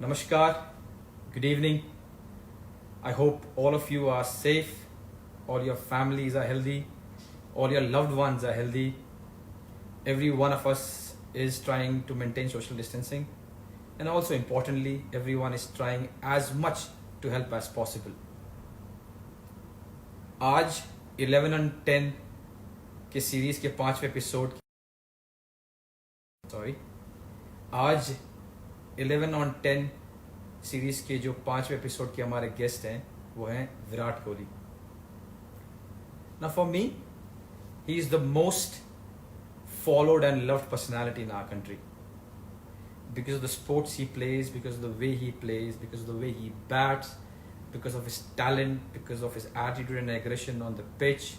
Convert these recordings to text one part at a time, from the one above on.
Namaskar, good evening. I hope all of you are safe, all your families are healthy, all your loved ones are healthy. Every one of us is trying to maintain social distancing, and also importantly, everyone is trying as much to help as possible. आज 11 on 10 के series के 5वें episode sorry आज 11 on 10 series के जो 5वें episode के हमारे गेस्ट हैं वो हैं Virat Kohli. Now for me, he is the most followed and loved personality in our country because of the sports he plays, because of the way he plays, because of the way he bats, because of his talent, because of his attitude and aggression on the pitch,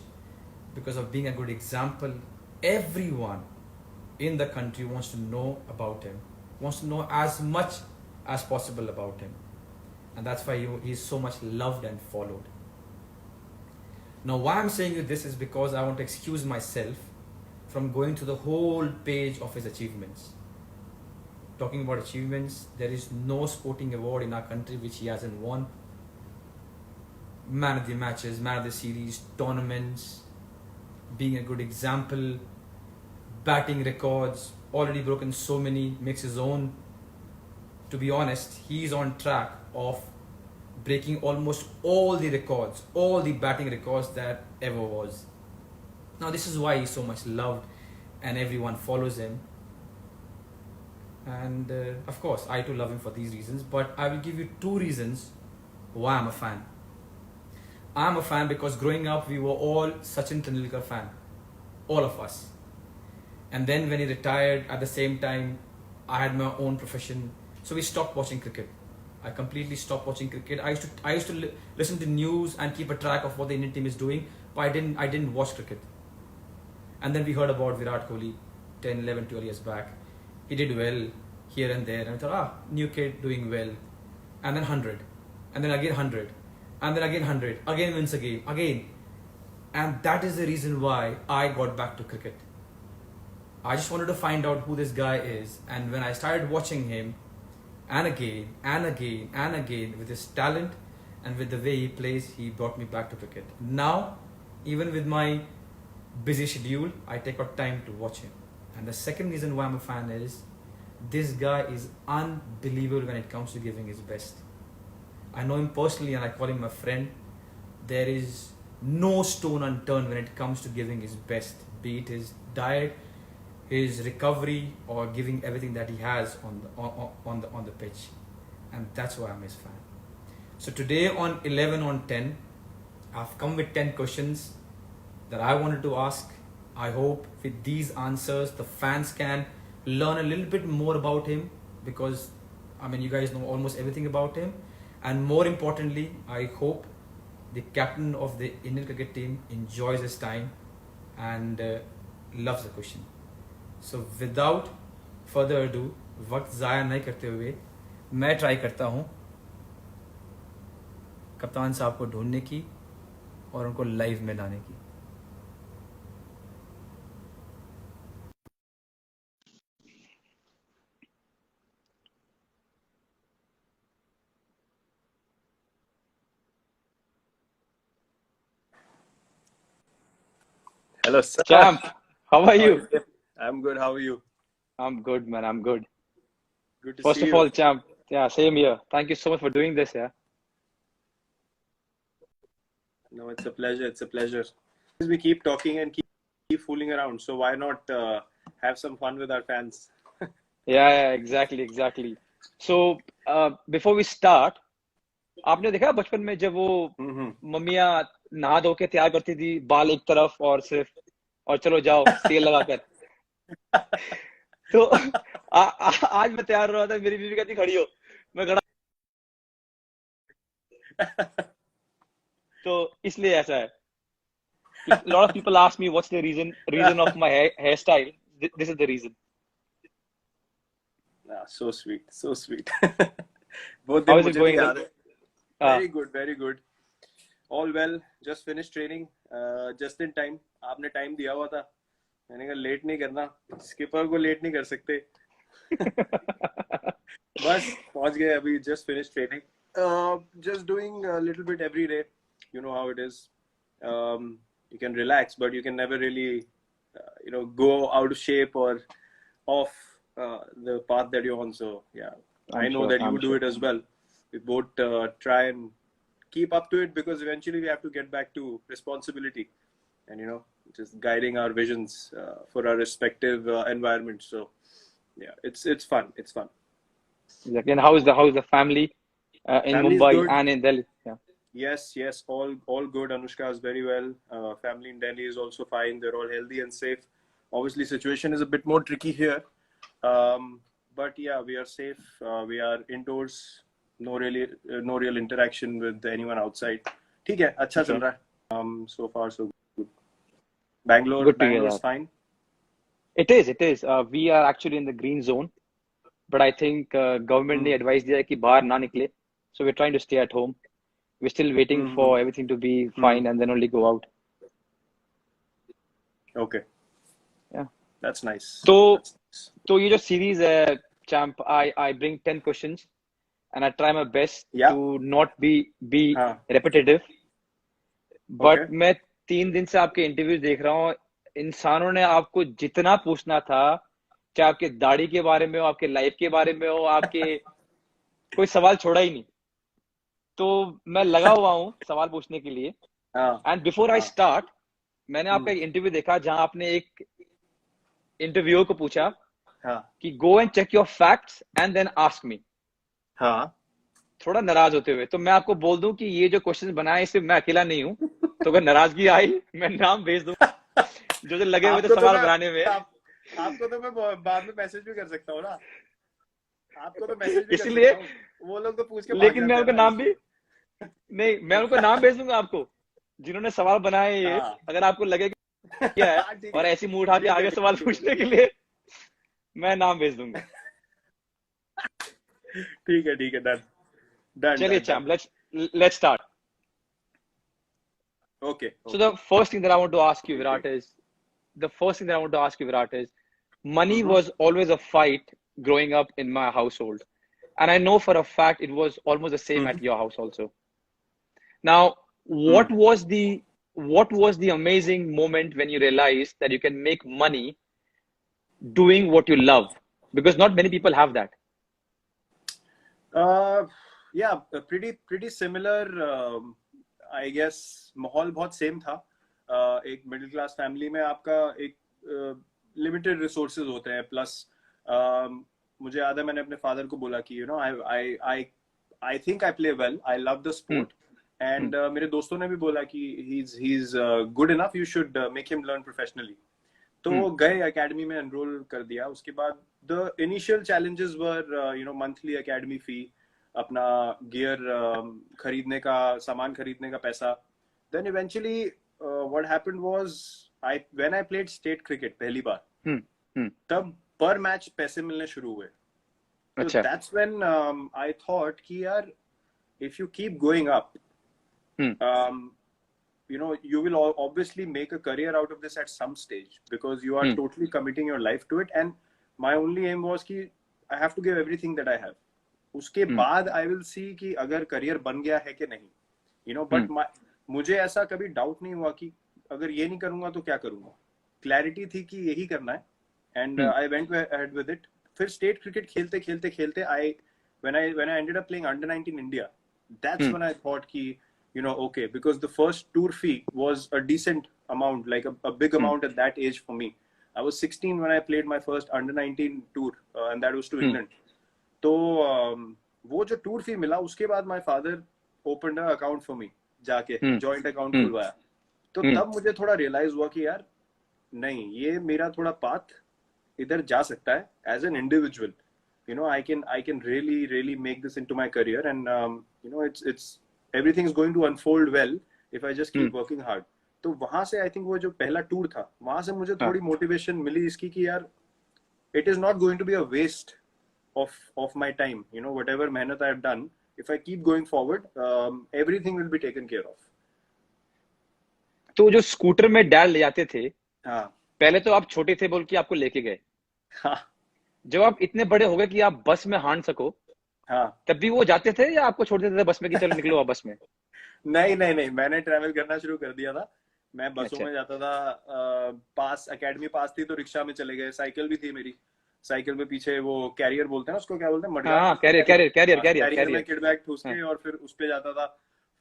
because of being a good example. Everyone in the country wants to know about him, wants to know as much as possible about him, and that's why he is so much loved and followed. Now why I'm saying you this is because I want to excuse myself from going to the whole page of his achievements. Talking about achievements, there is no sporting award in our country which he hasn't won. Man of the matches, man of the series, tournaments, being a good example, batting records, already broken so many, makes his own. To be honest, he is on track of breaking almost all the records, all the batting records that ever was. Now this is why he's so much loved and everyone follows him. And of course, I too love him for these reasons, but I will give you 2 reasons why I'm a fan. I'm a fan because growing up, we were all Sachin Tendulkar fan. All of us. And then when he retired, at the same time, I had my own profession. So we stopped watching cricket. I completely stopped watching cricket. I used to listen to news and keep a track of what the Indian team is doing, but I didn't watch cricket. And then we heard about Virat Kohli 10, 11, 12 years back. He did well here and there. And I thought, new kid doing well. And then 100. And then again 100. And then again 100. Again wins a game. Again. And that is the reason why I got back to cricket. I just wanted to find out who this guy is. And when I started watching him, and again, and again, and again, with his talent and with the way he plays, he brought me back to cricket. Now, even with my busy schedule, I take out time to watch him. And the second reason why I'm a fan is, this guy is unbelievable when it comes to giving his best. I know him personally and I call him a friend. There is no stone unturned when it comes to giving his best, be it his diet, his recovery, or giving everything that he has on the pitch. And that's why I'm his fan. So today on 11 on 10, I've come with 10 questions that I wanted to ask. I hope with these answers, the fans can learn a little bit more about him, because you guys know almost everything about him. And more importantly, I hope the captain of the Indian cricket team enjoys his time and loves the question. So without further ado, वक्त ज़ाया नहीं करते हुए मैं try करता हूँ कप्तान साहब को ढूंढने की और उनको लाइव में लाने की. Hello, sir. Champ, how are you? I'm good. How are you? I'm good, man. I'm good. Good to First see of you. all, Champ, yeah, same here. Thank you so much for doing this, yeah. No, it's a pleasure. It's a pleasure. We keep talking and keep fooling around. So why not have some fun with our fans? Yeah, exactly. So, before we start, आपने देखा बचपन में जब वो मम्मियाँ नहा धो के तैयार करती थी, बाल एक तरफ और सिर्फ, और चलो जाओ तेल लगाकर. तो आज मैं तैयार हो रहा था, मेरी बीवी कहती खड़ी हो, मैं खड़ा. तो इसलिए ऐसा है. A lot of people ask me what's the reason of my hairstyle. This is the reason. So sweet. So sweet. Both How them is it मुझे going? भी याद है. Very good. Very good. All well. Just finished training. Just in time. आपने time दिया हुआ था. मैंने कहा लेट नहीं करना. स्किपर को लेट नहीं कर सकते. बस पहुंच गए अभी. Just finished training. Just doing a little bit every day. You know how it is. You can relax, but you can never really, go out of shape or off the path that you're on. So yeah, I I'm know sure. that you I'm do sure. it as well. We both try and keep up to it because eventually we have to get back to responsibility and just guiding our visions for our respective environments. So yeah, it's fun. It's fun. Exactly. And how is the family in Family is Mumbai good. and in Delhi? Yeah. Yes, all good. Anushka is very well. Family in Delhi is also fine. They're all healthy and safe. Obviously, situation is a bit more tricky here, but yeah, we are safe. We are indoors. No real interaction with anyone outside. ठीक है, अच्छा चल Okay. रहा है. So far so good. Bangalore, Good to hear Bangalore is that. fine. It is. It is. We are actually in the green zone, but I think government ने Hmm. advice दिया है कि बाहर ना निकले. So we're trying to stay at home. We're still waiting Hmm. for Hmm. everything to be Hmm. fine and then only go out. Okay, Yeah. that's nice. तो That's nice. तो ये जो series है, champ, I bring 10 questions and I try my best Yeah. to not be हाँ. repetitive. Okay. But मैं 3 दिन से आपके इंटरव्यूज देख रहा हूँ. इंसानों ने आपको जितना पूछना था, चाहे आपके दाढ़ी के बारे में हो, आपके लाइफ के बारे में हो, आपके कोई सवाल छोड़ा ही नहीं. तो मैं लगा हुआ हूँ सवाल पूछने के लिए. हाँ. एंड बिफोर आई हाँ. स्टार्ट, मैंने आपका Hmm. एक इंटरव्यू देखा जहां आपने एक इंटरव्यूअर को पूछा हाँ. कि go and check your facts and then ask me, हाँ. थोड़ा नाराज होते हुए. तो मैं आपको बोल दूं कि ये जो क्वेश्चन बनाए सिर्फ मैं अकेला नहीं हूं. तो अगर नाराजगी आई, मैं नाम भेज दूं जो जो लगे हुए थे आपको तो सवाल मैं बनाने में. आपको तो मैं बाद में मैसेज भी कर सकता हूँ ना. आपको तो मैसेज भी कर इसलिए, सकता हूँ. वो लोग तो पूछ के भाग लेकिन मैं जाते हैं उनका ना नाम भी इसलिए. नहीं, मैं उनको नाम भेज दूंगा आपको जिन्होंने सवाल बनाए ये. हाँ. अगर आपको लगे कि क्या है हाँ, ठीक और है. ऐसी मुंह उठा के ठीक है. आगे ठीक सवाल है. पूछने के लिए, मैं नाम भेज दूंगा. ठीक है. ठीक है. डन डन चलिए done done. Charm, let's start. Okay. So the first thing that I want to ask you, Virat, is the first thing that I want to ask you, Virat, is money was always a fight growing up in my household, and I know for a fact it was almost the same at your house also. Now, what was the amazing moment when you realized that you can make money doing what you love? Because not many people have that. या pretty similar. I guess माहौल बहुत same था. एक middle class family में आपका एक limited resources होते हैं. प्लस मुझे याद है मैंने अपने फादर को बोला कि I think I play well, I love the sport. And मेरे दोस्तों ने भी बोला कि he is good enough, you should make him learn professionally. तो गए एकेडमी में एनरोल कर दिया. उसके बाद the initial challenges were monthly academy fee, अपना गियर खरीदने का, सामान खरीदने का पैसा. Then eventually what happened was, when I played state cricket पहली बार, तब पर मैच पैसे मिलने शुरू हुए. तो दैट्स व्हेन आई थॉट कि यार, if you keep going up, you will obviously make a career out of this at some stage, because you are totally committing your life to it. And my only aim was कि I have to give everything that I have. उसके बाद I will see कि अगर career बन गया है कि नहीं, but मुझे ऐसा कभी डाउट नहीं हुआ कि अगर ये नहीं करूंगा तो क्या करूंगा. क्लैरिटी थी कि यही करना है. And I went ahead with it. फिर स्टेट क्रिकेट खेलते खेलते खेलते when I ended up playing under-19 India, that's when I thought कि okay, because the first tour fee was a decent amount, like a big amount at that age for me. I was 16 when I played my first under-19 tour, and that was to England. तो वो जो tour फी मिला, उसके बाद my father opened an account for me, जाके joint account खुलवाया. तो तब मुझे थोड़ा realize हुआ कि यार नहीं, ये मेरा थोड़ा path इधर जा सकता है as an individual. I can really make this into my career, and it's everything is going to unfold well if I just keep working hard. तो वहां से आई थिंक वो जो पहला टूर था, वहां से मुझे थोड़ी मोटिवेशन मिली इसकी कि यार, it is not going to be a waste of my time. Whatever मेहनत I have done, if I keep going forward, everything will be taken care of. तो जो स्कूटर में डैड ले जाते थे, हाँ. पहले तो आप छोटे थे बोल के आपको लेके गए. हाँ. जब आप इतने बड़े हो गए कि आप बस में हांड सको, हाँ तब भी वो जाते थे या आपको छोड़ देते थे बस में कि चलो निकलो आप बस में? नहीं नहीं नहीं, मैंने ट्रैवल करना शुरू कर दिया था। मैं बसों अच्छा। में जाता था। पास एकेडमी पास थी तो रिक्शा में चले गए, साइकिल भी थी मेरी। साइकिल में पीछे वो कैरियर बोलते हैं ना उसको, क्या बोलते हैं, हाँ मडगार्ड हाँ, बोलते हैं, कैरियर कैरियर। कैरियर कैरियर हाँ, कैरियर कैरियर में कैरियर। किड बैग ठूस हाँ के और फिर उस पे जाता था।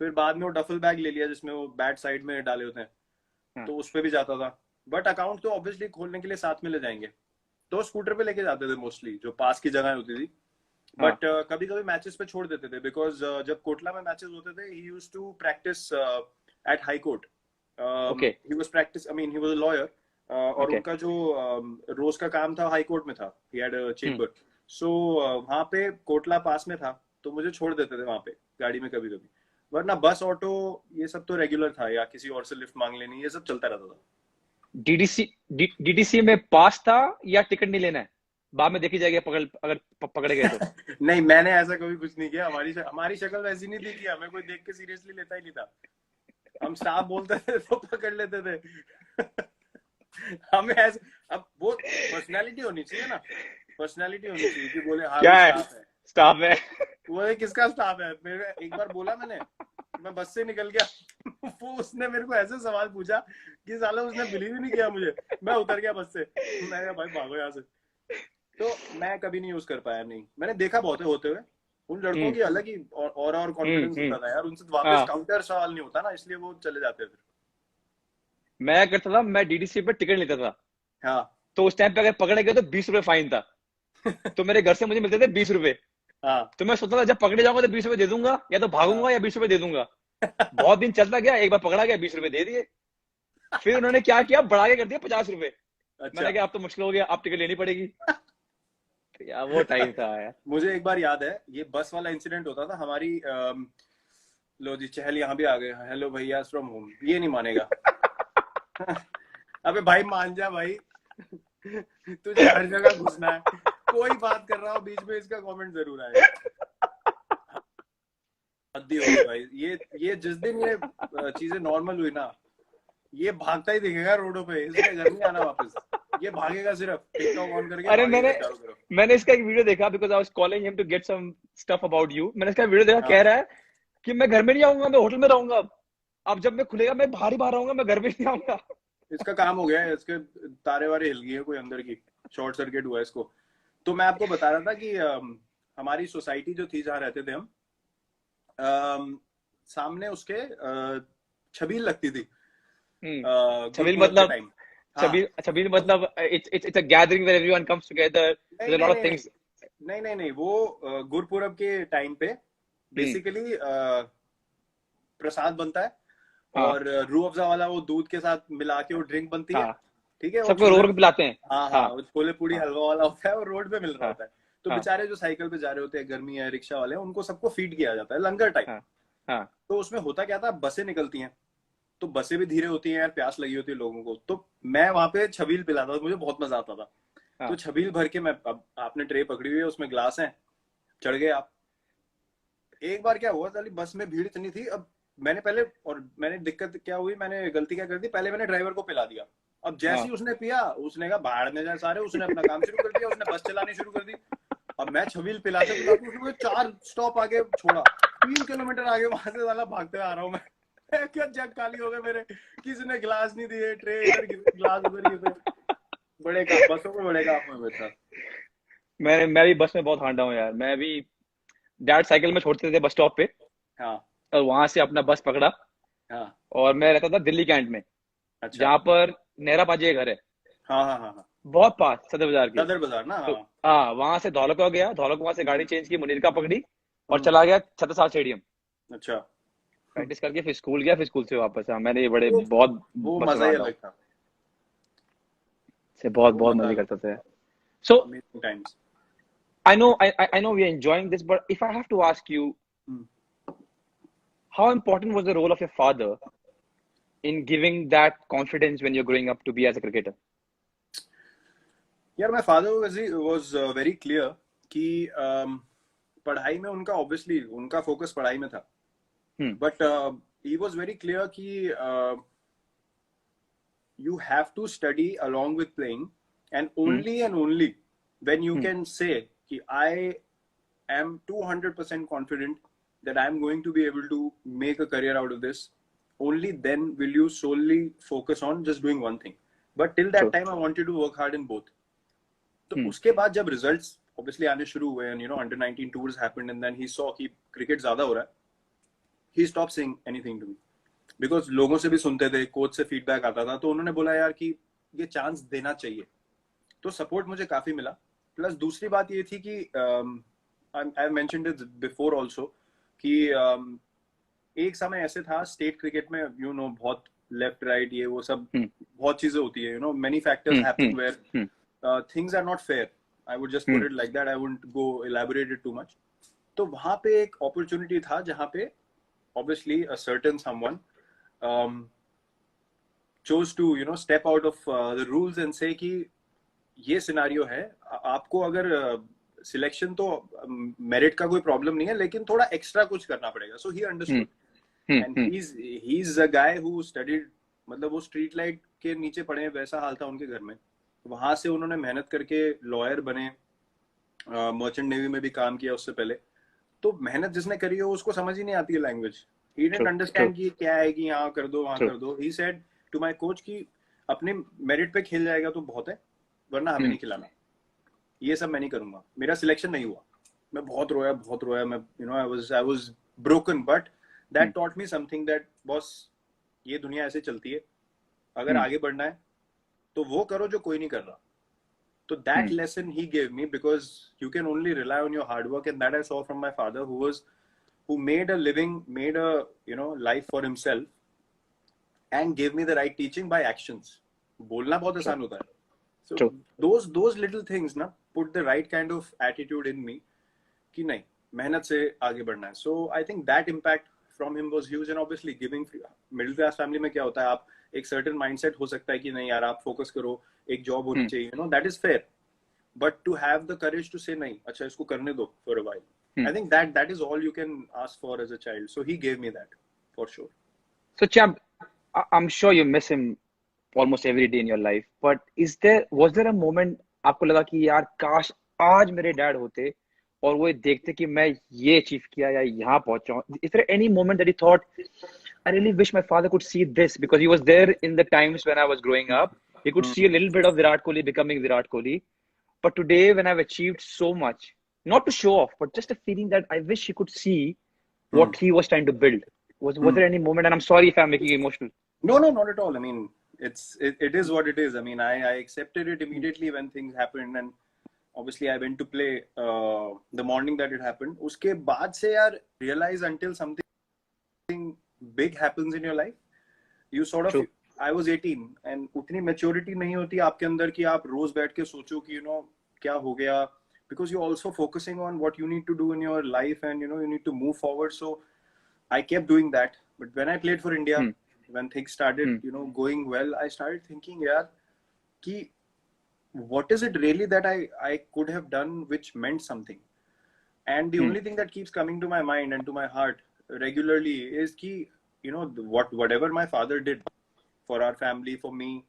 फिर बाद में वो डफल बैग ले लिया जिसमें वो बैट साइड में डाले होते हैं, हाँ तो उस पे भी जाता था। बट अकाउंट तो ऑब्वियसली खोलने के लिए साथ में ले जाएंगे, तो स्कूटर पे लेके जाते थे मोस्टली, जो पास की जगह होती थी। हाँ। बट कभी कभी मैचेस पे छोड़ देते थे, बिकॉज जब कोटला में मैचेस होते थे, he used to practice at high court. Okay he was practice, I mean he was a lawyer, और ओके। उनका जो रोज का काम था हाई कोर्ट में था, he had a hmm. Chamber. सो वहां पे कोटला पास में था, तो मुझे छोड़ देते थे वहां पे गाड़ी में कभी कभी। वरना बस ऑटो ये सब तो रेगुलर था, या किसी और से लिफ्ट मांग लेनी, ये सब चलता रहता था। डीडीसी डीडीसी में पास था या टिकट नहीं लेना है, बाद में देखी जाएगी पकड़, अगर पकड़े गए तो? नहीं, मैंने ऐसा कभी कुछ नहीं किया। हमारी शक्ल वैसी नहीं थी कि हमें कोई देख के सीरियसली लेता ही नहीं था। हम स्टाफ बोलते थे तो पकड़ लेते थे। हमें ऐसे, अब वो पर्सनालिटी होनी चाहिए ना, पर्सनालिटी होनी चाहिए कि बोले हाँ क्या भी है, स्टाफ है। स्टाफ है? वो है, किसका स्टाफ है? मेरे एक बार बोला मैंने, मैं बस से निकल गया। वो उसने मेरे को ऐसे सवाल पूछा कि साला उसने बिलीव ही नहीं किया मुझे। मैं उतर गया बस से, मैं कहा भाई भागो यहाँ से। तो मैं कभी नहीं यूज कर पाया। नहीं, मैंने देखा बहुत है होते हुए। उन लड़कों हम्म की अलग ही और कॉन्फिडेंस हम्म। होता था यार, उनसे वापस हाँ, काउंटर सवाल नहीं होता ना, इसलिए वो चले जाते फिर। मैं करता था, मैं डीडीसी पे टिकट लेता था, हाँ तो उस टाइम पे अगर पकड़े गए तो 20 रुपए फाइन था। तो मेरे घर से मुझे मिलते थे 20 रुपए। हाँ। तो मैं सोचता था जब पकड़े जाऊंगा तो 20 रुपए दे दूंगा, या तो भागूंगा या 20 रुपए दे दूंगा। बहुत दिन चलता गया, एक बार पकड़ा गया, 20 रुपए दे दिए। फिर उन्होंने क्या किया, बढ़ा के कर दिया 50 रुपए। अच्छा। मैंने कहा अब तो मुश्किल हो गया, अब टिकट लेनी पड़ेगी। तो यार वो टाइम था यार। मुझे एक बार याद है, ये बस वाला इंसिडेंट होता था हमारी। लो जी, चहल यहाँ भी आ गए। हेलो भैया फ्रॉम होम, ये नहीं मानेगा। अबे भाई मान जा भाई। तुझे हर जगह घुसना है, कोई बात कर रहा हो बीच में इसका कमेंट जरूर आएगा। हद्दी हो गई भाई। ये जिस दिन ये चीजें नॉर्मल हुई ना, ये भागता ही दिखेगा रोडों पे, इसने घर नहीं आना वापस। ये भागेगा, सिर्फ टिकटॉक ऑन करके अरे भागेगा मैंने चारों तरफ। मैंने इसका एक वीडियो देखा, because I was calling him to get some stuff about you. मैंने इसका वीडियो देखा, कह हाँ, रहा है कि मैं घर में नहीं आऊंगा, मैं होटल में रहूंगा। अब जब मैं खुलेगा मैं बाहर ही बाहर रहूंगा, मैं घर में नहीं आऊंगा। इसका काम हो गया है, इसके तारे वारे हिल गई है कोई अंदर की, शॉर्ट सर्किट हुआ है इसको। तो मैं आपको बता रहा था कि हमारी सोसाइटी जो थी जहाँ रहते थे हम, सामने उसके छबील लगती थी छबील गुरुपुरब के मतलब, टाइम। हाँ। छबील छबील मतलब it's a gathering where everyone comes together, there नहीं अ नहीं लॉट ऑफ नहीं नहीं थिंग्स। नहीं नहीं नहीं, वो गुरुपुरब के टाइम पे बेसिकली प्रसाद बनता है, हाँ और रूह अफ़ज़ा वाला वो दूध के साथ मिला के वो ड्रिंक बनती है। हाँ, ठीक है, वो सबको रो छोले, रो के पिलाते हैं। हाँ हाँ, हाँ वो छोले पूड़ी हाँ हलवा वाला होता है, और रोड पे मिल रहा हाँ होता है। तो हाँ बेचारे जो साइकिल पे जा रहे होते हैं, गर्मी है, रिक्शा वाले हैं, उनको सबको फीड किया जाता है लंगर टाइप। हाँ हाँ तो उसमें होता क्या था, बसें निकलती हैं, तो बसें भी धीरे होती हैं यार, प्यास लगी होती है लोगों को। तो मैं वहां पे छबील पिलाता था, मुझे बहुत मजा आता था। तो हाँ। छबील भर के मैं, अब आपने ट्रे पकड़ी हुई है, उसमें ग्लास है, चढ़ गए आप। एक बार क्या हुआ, साली बस में भीड़ इतनी थी। अब मैंने पहले, और मैंने दिक्कत क्या हुई, मैंने गलती क्या कर दी, पहले मैंने ड्राइवर को पिला दिया। अब जैसे ही हाँ। उसने पिया, उसने कहा बाहर में जाए सारे, उसने अपना काम शुरू कर दिया, उसने बस चलानी शुरू कर दी। अब मैं छबील पिलाते पिलाते उसने मुझे 4 स्टॉप आगे छोड़ा, 3 किलोमीटर आगे, वहां से साला भागते आ रहा हूँ मैं। क्या जग खाली हो गए मेरे, किसी ने गिलास नहीं दिए, ट्रे इधर गिरे, गिलास उधर गिरे। बड़े काम, बसों में बड़े काम हुए मेरे साथ। मैं भी बस में बहुत हांडा हूँ यार। मैं भी डैड साइकिल में छोड़ते थे बस स्टॉप पे, हाँ और वहां से अपना बस पकड़ा। हाँ। और मैं रहता था दिल्ली कैंट में, अच्छा। जहाँ पर नेहरा पाजी का घर है, हाँ हाँ हाँ हाँ। बहुत पास सदर बाजार के। सदर बाजार ना, तो हाँ। हाँ, वहां से धौलका गया, धौलका वहां से गाड़ी चेंज की, मुनीरका पकड़ी और हम्म। चला गया छत्रसाल स्टेडियम। अच्छा। प्रैक्टिस करके फिर स्कूल गया, फिर स्कूल से वापस। हाँ, मैंने ये बड़े वो बहुत वो बस में मजा ही हांडा हूँ, अलग था। से बहुत वो बहुत मजा मजे अलग करते थे। था। So amazing times. I know we are enjoying this, but if I have to ask you, how important was the role of your father in giving that confidence when you're growing up to be as a cricketer? यार, my father was very clear कि पढ़ाई में उनका, obviously उनका focus पढ़ाई में था, Hmm. But he was very clear कि you have to study along with playing, and only when you can say कि I am 200% confident that I'm going to be able to make a career out of this, only then will you solely focus on just doing one thing. But till that time, I wanted to work hard in both. तो उसके बाद जब results obviously आने शुरू हुए, and under 19 tours happened, and then he saw कि cricket ज़्यादा हो रहा है, he stopped saying anything to me. Because लोगों से भी सुनते थे, कोच से फीडबैक आता था, तो उन्होंने बोला यार कि ये चांस देना चाहिए. तो सपोर्ट मुझे काफी मिला. प्लस दूसरी बात ये थी कि I mentioned it before also कि एक समय ऐसे था स्टेट क्रिकेट में, बहुत लेफ्ट राइट ये वो सब बहुत चीजें होती है, many factors happen where things are not fair. I would just put it like that. I wouldn't go elaborate it too much. तो वहां पे एक अपॉर्चुनिटी था जहां पे obviously a certain someone chose to step out of the rules and say कि ये scenario है, आपको अगर सिलेक्शन तो मेरिट का कोई प्रॉब्लम नहीं है, लेकिन थोड़ा एक्स्ट्रा कुछ करना पड़ेगा. So he understood, and he is a guy who studied, मतलब वो स्ट्रीट लाइट के नीचे पढ़े, वैसा हाल था उनके घर में. वहां से उन्होंने मेहनत करके लॉयर बने, मर्चेंट नेवी में भी काम किया उससे पहले. तो मेहनत जिसने करी हो उसको समझ ही नहीं आती है लैंग्वेज. ही डिडंट अंडरस्टैंड कि क्या है कि यहाँ कर दो वहां कर दो. He said to my coach कि अपने मेरिट पे खेल जाएगा तो बहुत है, वरना हमें नहीं खिलाना. ये सब मैं नहीं करूंगा. मेरा सिलेक्शन नहीं हुआ, मैं बहुत रोया. मैं I was broken, but that taught me something that boss, ये दुनिया ऐसे चलती है, अगर आगे बढ़ना है तो वो करो जो कोई नहीं कर रहा. तो that lesson he gave me, because you can only rely on your hard work, and that I saw from my father who made a living, made a life for himself, and gave me the right teaching by actions. बोलना बहुत आसान होता है. So those little things ना put the right kind of attitude in me कि नहीं, मेहनत से आगे बढ़ना है. So I think that impact from him was huge, and obviously giving middle class family में क्या होता है, आप एक certain mindset हो सकता है कि नहीं यार आप focus करो, एक job होनी चाहिए, that is fair. But to have the courage to say नहीं, अच्छा इसको करने दो for a while. I think that is all you can ask for as a child. So he gave me that for sure. So Champ, I'm sure you miss him almost every day in your life. But was there a moment आपको लगा कि यार काश आज मेरे dad होते और वो देखते कि मैं ये अचीव किया या यहाँ पहुंचा हूँ? Is there any moment that you thought, I really wish my father could see this, because he was there in the times when I was growing up. He could see a little bit of Virat Kohli becoming Virat Kohli. But today when I've achieved so much, not to show off, but just a feeling that I wish he could see what he was trying to build. Was there any moment, and I'm sorry if I'm making you emotional? No, not at all. I mean, it is what it is. I mean, I accepted it immediately when things happened, and obviously I went to play the morning that it happened. Uske baad se yaar, realize until something big happens in your life, you sort of. True. I was 18, and उतनी maturity नहीं होती आपके अंदर कि आप रोज बैठ के सोचो कि क्या हो गया. Because you're also focusing on what you need to do in your life, and you need to move forward. So I kept doing that. But when I played for India, when things started going well, I started thinking, yeah, ki what is it really that I could have done which meant something. And the only thing that keeps coming to my mind and to my heart regularly is ki whatever my father did for our family, for me,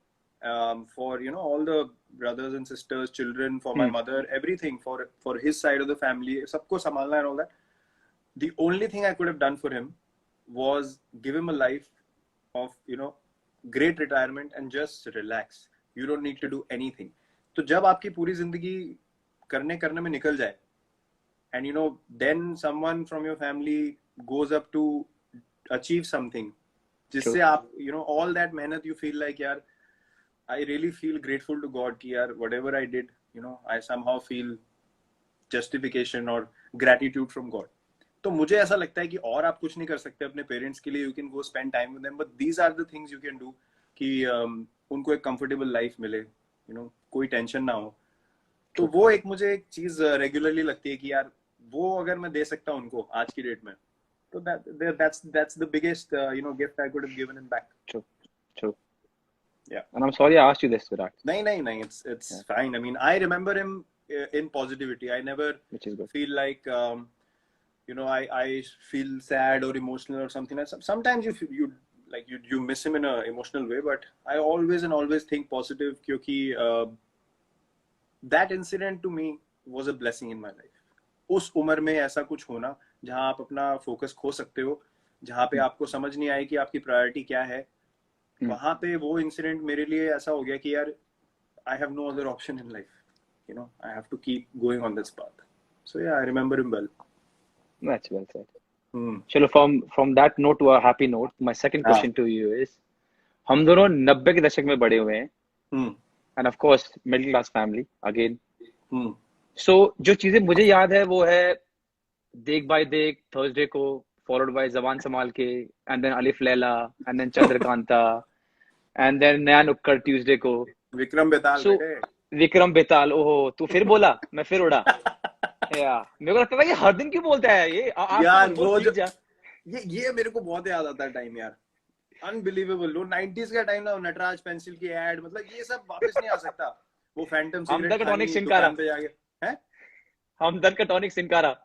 for all the brothers and sisters, children, for my mother, everything, for his side of the family, sabko samalna and all that. The only thing I could have done for him was give him a life of great retirement and just relax. You don't need to do anything. तो जब आपकी पूरी जिंदगी करने में निकल जाए, and then someone from your family goes up to achieve something, जिससे आप all that मेहनत, you feel like यार, I really feel grateful to God कि यार whatever I did, I somehow feel justification or gratitude from God. तो मुझे ऐसा लगता है कि और आप कुछ नहीं कर सकते अपने पेरेंट्स के लिए. You can go spend time with them, but these are the things you can do कि उनको एक comfortable life मिले, कोई टेंशन ना हो. तो वो एक मुझे एक चीज रेगुलरली लगती है कि यार वो अगर मैं दे सकता हूँ उनको आज की डेट में, तो that's the biggest gift I could have given him back. True. Yeah. And I'm sorry I asked you this, Virat. No, it's fine. I mean, I remember him in positivity. I never feel like I feel sad or emotional or something. Sometimes you miss him in a emotional way, but I always think positive, क्योंकि that incident to me was a blessing in my life. उस उम्र में ऐसा कुछ होना जहां आप अपना फोकस खो सकते हो, जहां पे आपको समझ नहीं आए कि आपकी प्रायोरिटी क्या है, वहां पे वो इंसिडेंट मेरे लिए ऐसा हो गया कि यार I have no other option in life, you know, I have to keep going on this path. So yeah, I remember him well. That's well said. चलो from that note to a happy note, my second question to you is, हम दोनों 90 के दशक में बड़े हुए हैं, and of course middle class family again. So जो चीजें मुझे याद है वो है देख बाय देख, थर्सडे को, followed by जबान संभाल के, and then अलिफ Laila, and then Chandrakanta, and then नया नुक्कड़ ट्यूसडे को, विक्रम बेताल। So, विक्रम बेताल, ओहो तू फिर बोला, मैं फिर उड़ा। यार मेरे को लगता था ये हर दिन क्यों बोलता है ये। यार वो जो ये मेरे को बहुत याद आता है टाइम यार, अनबिलीवेबल। वो 90s का टाइम ना, नटराज पेंसिल की एड, मतलब ये सब वापस नहीं आ सकता। वो फैंटम सिगरेट टॉनिक सिनकारा पे जाके हैं, हमदर्द का टॉनिक सिनकारा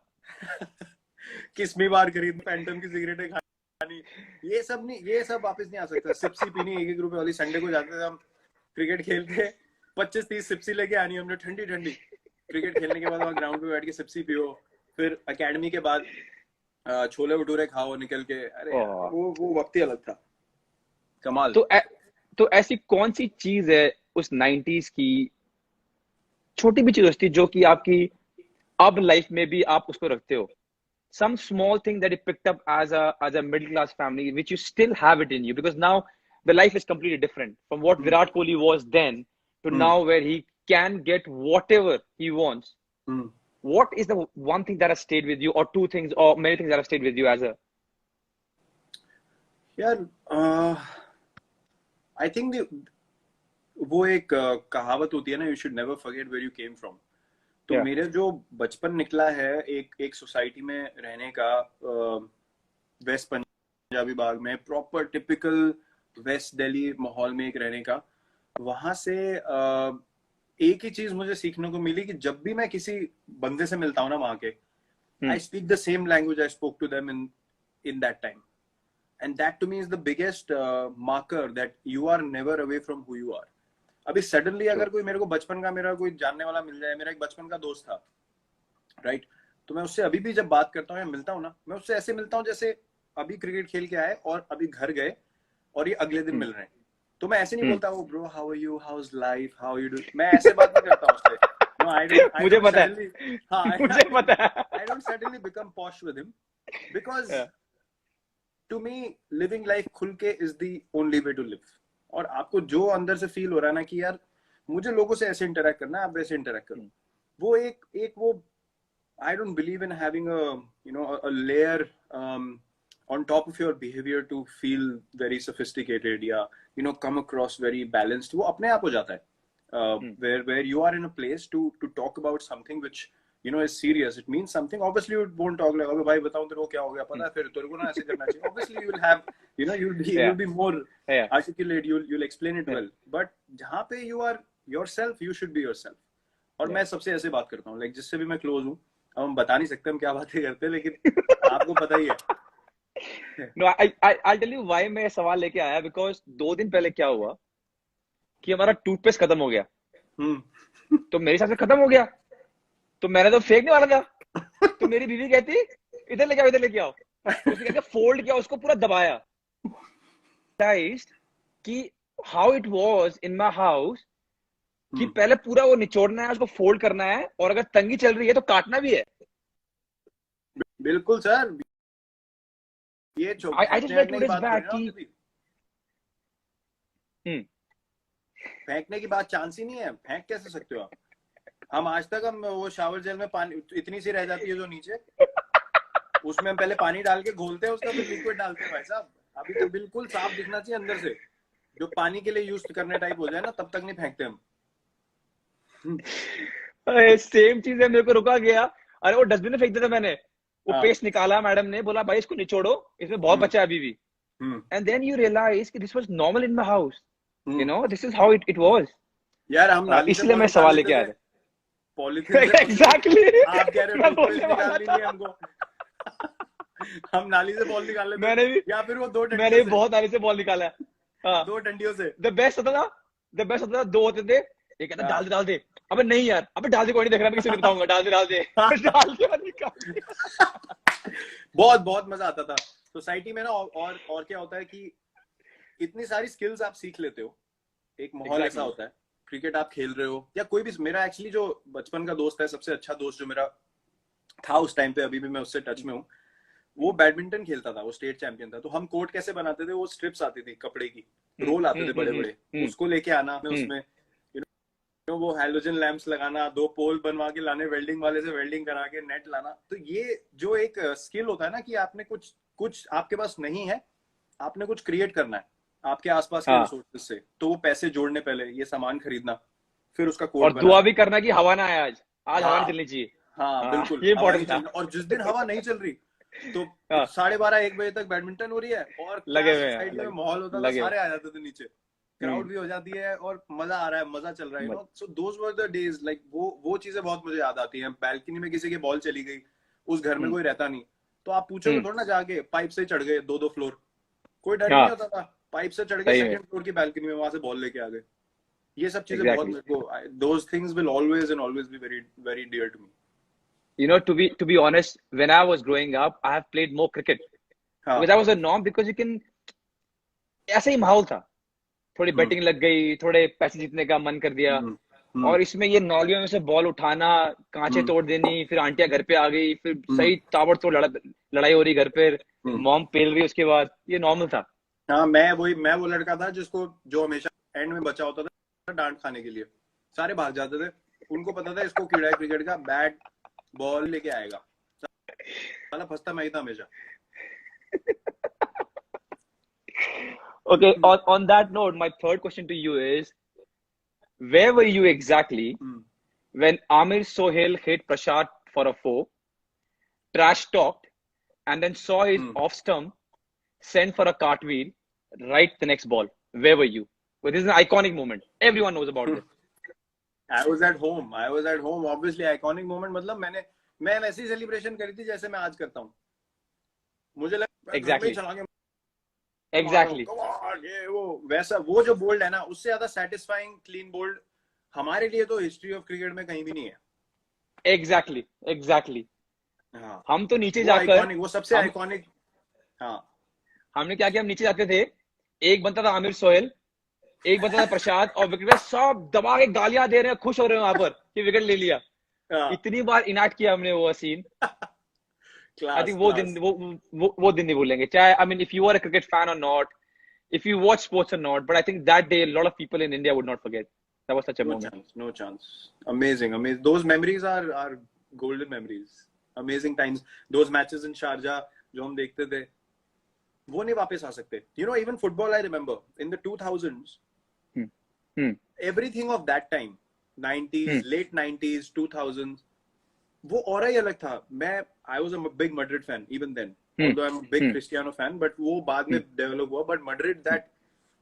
किस्मी बार खरीद फैंटम की सिगरेटें खानी, ये सब नहीं, ये सब वापस नहीं आ सकता। सिप्सी पीनी 1-1 रुपए वाली। संडे को जाते थे हम क्रिकेट खेलते, 25-30 सिप्सी लेके आनी हमने, ठंडी ठंडी। क्रिकेट खेलने के बाद वहाँ ग्राउंड पे बैठ के सिप्सी पियो, फिर एकेडमी के बाद छोले भटूरे खाओ निकल के। अरे वो वक्त ही अलग था, कमाल। तो ऐसी कौन सी चीज है उस 90s की, छोटी भी चीज होती जो कि आपकी अब लाइफ में भी आप उसको रखते हो? Some small thing that you picked up as a middle class family, which you still have it in you, because now the life is completely different from what Virat Kohli was then to now, where he can get whatever he wants. What is the one thing that has stayed with you, or two things, or many things that have stayed with you as a? यार I think वो एक कहावत होती है ना, you should never forget where you came from. तो मेरे जो बचपन निकला है एक सोसाइटी में रहने का, वेस्ट पंजाबी बाग में, प्रॉपर टिपिकल वेस्ट दिल्ली माहौल में एक रहने का, वहां से एक ही चीज मुझे सीखने को मिली कि जब भी मैं किसी बंदे से मिलता हूँ ना वहां के, I speak the same language I spoke to them in that time, and that to me is the biggest marker that you are never away from who you are. अभी सडनली अगर कोई मेरे को बचपन का मेरा कोई जानने वाला मिल जाए, मेरा एक बचपन का दोस्त था, राइट, तो मैं उससे अभी भी जब बात करता हूँ या मिलता हूँ ना, मैं उससे ऐसे मिलता हूँ जैसे अभी क्रिकेट खेल के आए और अभी घर गए और ये अगले दिन मिल रहे हैं। तो मैं ऐसे नहीं बोलता वो bro how are you, how is life, how you do, मैं ऐसे बात नहीं करता उससे। नो आई मुझे पता है, हाँ मुझे पता है। I don't suddenly become posh with him, because to me living life खुल के is the only way to live. और आपको जो अंदर से फील हो रहा है ना कि यार मुझे लोगों से ऐसे इंटरेक्ट करना है, आप वैसे इंटरेक्ट करो, वो एक वो I don't believe in having a you know a layer on top of your behavior to feel very sophisticated या you know come across very balanced. वो अपने आप हो जाता है where you are in a place to talk about something which you know is serious. It means something. Obviously you won't talk like अबे भाई बताऊं तेरे को क्या हो गया, पता है फिर तेरे को ना ऐसे करना चाहिए. Obviously you will have you know you'll be more articulate, you'll explain it well, but जहाँ पे you are yourself, you should be yourself. और मैं सबसे ऐसे बात करता हूँ, like जिससे भी मैं क्लोज हूँ, अब हम बता नहीं सकते हम क्या बातें करते हैं, लेकिन आपको पता ही है. No, I'll tell you why मैं सवाल लेके आया, because 2 दिन पहले क्या हुआ कि हमारा टूथपेस्ट खत्म हो गया. तो मेरे हिसाब से खत्म हो गया, तो मैंने तो फेंकने वाला था. तो मेरी बीवी कहती इधर लेके आओ, इधर लेके आओ. उसने क्या फोल्ड किया, उसको पूरा दबाया. कि how it was in my house कि पहले पूरा वो निचोड़ना है, उसको फोल्ड करना है, और अगर तंगी चल रही है तो काटना भी है. बिल्कुल सर. ये I just read 2 days back कि फेंकने की बात चांस ही नहीं है. फेंक कैसे सकते हो आप? हम आज तक हम वो शावर जेल में पानी इतनी सी रह जाती है जो नीचे, उसमें हम पहले पानी डाल के घोलते हैं, उसका फिर लिक्विड डालते हैं. भाई साहब अभी तो बिल्कुल साफ दिखना चाहिए अंदर से, जो पानी के लिए यूज करने टाइप हो जाए ना, तब तक नहीं फेंकते हम. सेम चीज है, मेरे को रुका गया. अरे वो डस्टबिन में फेंक दिया था मैंने. वो पेस्ट निकाला, मैडम ने बोला भाई इसको निचोड़ो, इसमें बहुत बचा है अभी भी. एंड देन यू रियलाइज कि this was normal in my house, you know, this is how it was. यार हम इसलिए मैं सवाल लेके आया था. Polythene exactly. आप कह रहे हो निकालनी नहीं हमको. हम नाली से बॉल निकाल लेते. मैंने भी, या फिर वो 2 डंडियों मैंने भी बहुत नाली से बॉल निकाला है. 2 डंडियों से. द बेस्ट होता था 2 होते थे. एक कहता डाल दे, अबे नहीं यार, अबे डाल दे, कोई नहीं देख रहा, मैं किसी को बताऊंगा, डाल दे डाल दे डाल के और निकाल दे। बहुत बहुत मजा आता था सोसाइटी में ना। और क्या होता है कि इतनी सारी स्किल्स आप सीख लेते हो, एक माहौल ऐसा होता है, क्रिकेट आप खेल रहे हो या कोई भी। मेरा एक्चुअली जो बचपन का दोस्त है, सबसे अच्छा दोस्त जो मेरा था उस टाइम पे, अभी भी मैं उससे टच में हूँ, वो बैडमिंटन खेलता था, वो स्टेट चैंपियन था। तो हम कोर्ट कैसे बनाते थे, वो स्ट्रिप्स आती थी कपड़े की, रोल आते थे बड़े बड़े, उसको लेके आना उसमें वो हैलोजन लैंप्स लगाना, 2 पोल बनवा के लाने, वेल्डिंग वाले से वेल्डिंग करा के नेट लाना। तो ये जो एक स्किल होता है ना कि आपने कुछ आपके पास नहीं है, आपने कुछ क्रिएट करना है आपके आसपास के रिसोर्सेज से। तो वो पैसे जोड़ने पहले, ये सामान खरीदना, फिर उसका कोड और दुआ भी करना कि हवा ना आए, आज हवा नहीं चलनी चाहिए। हाँ बिल्कुल, ये हवा नहीं इम्पोर्टेंट चल था। और जिस दिन हवा नहीं चल रही तो 12:30-1 बजे तक बैडमिंटन हो रही है और लगे हुए सोसाइटी में माहौल होता था, सारे आ जाते थे नीचे, क्राउड भी हो जाती है और मजा आ रहा है, मजा चल रहा है, you know. So those were the days, like वो चीजें बहुत मुझे याद आती हैं। बैल्कनी में किसी की बॉल चली गई, उस घर में कोई रहता नहीं, तो आप पूछोगे थोड़ा ना जाके, पाइप से चढ़ गए 2-2 फ्लोर, कोई डर नहीं होता था, पाइप से चढ़ गए सेकंड फ्लोर की बैल्कनी में, वहां से बॉल लेके आ गए। ये सब चीजें बहुत मेरे को, those things will always and always be very very dear to me. You know, to be honest, when I was growing up, I have played more cricket because that was a norm, because you can, ऐसा ही माहौल था, थोड़ी batting लग गई, थोड़े पैसे जीतने का मन कर दिया, और इसमें ये नौलियों में से बॉल उठाना, कांचे तोड़ देनी, फिर आंटियां घर पे आ गई, फिर सही ताबड़तोड़ लड़ाई हो रही घर पे, मॉम पेल रही, उसके बाद ये नॉर्मल था। हाँ, मैं वो लड़का था जो हमेशा एंड में बचा होता था डांट खाने के लिए। सारे भाग जाते थे, उनको पता था इसको कीड़ा है क्रिकेट का, बैट बॉल लेके आएगा, साला फंसता मैं ही था हमेशा। Okay, on that note, my third question to you is, where were you exactly when Amir Sohail hit Prashad for a 4, trash talked, and then saw his off stump send for a cartwheel right the next ball? Where were you? Well, this is an iconic moment. Everyone knows about this. I was at home. Obviously, iconic moment. मतलब मैं वैसी celebration करी थी जैसे मैं आज करता हूँ। मुझे लगा Exactly. ये वो जो बोल्ड है ना, उससे ज्यादा सैटिस्फाइंग क्लीन बोल्ड हमारे लिए तो हिस्ट्री ऑफ क्रिकेट में कहीं भी नहीं है। Exactly. हाँ, हम तो नीचे जाकर, वो सबसे आइकॉनिक। हाँ, हमने क्या किया, हम नीचे जाते थे, एक बनता था आमिर सोहेल, एक बनता था प्रसाद, और विकेट पे सब दबा के गालियां दे रहे हैं, खुश हो रहे हैं वहां पर कि विकेट ले लिया। इतनी बार इनैक्ट किया हमने वो सीन। I think वो दिन नहीं भूलेंगे, चाहे, I mean, if you are a cricket fan or not, if you watch sports or not, but I think that day a lot of people in India would not forget. That was such a moment. No chance. Amazing. Those memories are golden memories. Amazing times. Those matches in Sharjah जो हम देखते थे, वो नहीं वापस आ सकते। You know, even football, I remember in the 2000s, everything of that time, 90s, late 90s, 2000s, वो और ही अलग था। I was a big Madrid fan even then, although I'm a big Cristiano fan, but वो बाद में develop हुआ। But Madrid, that,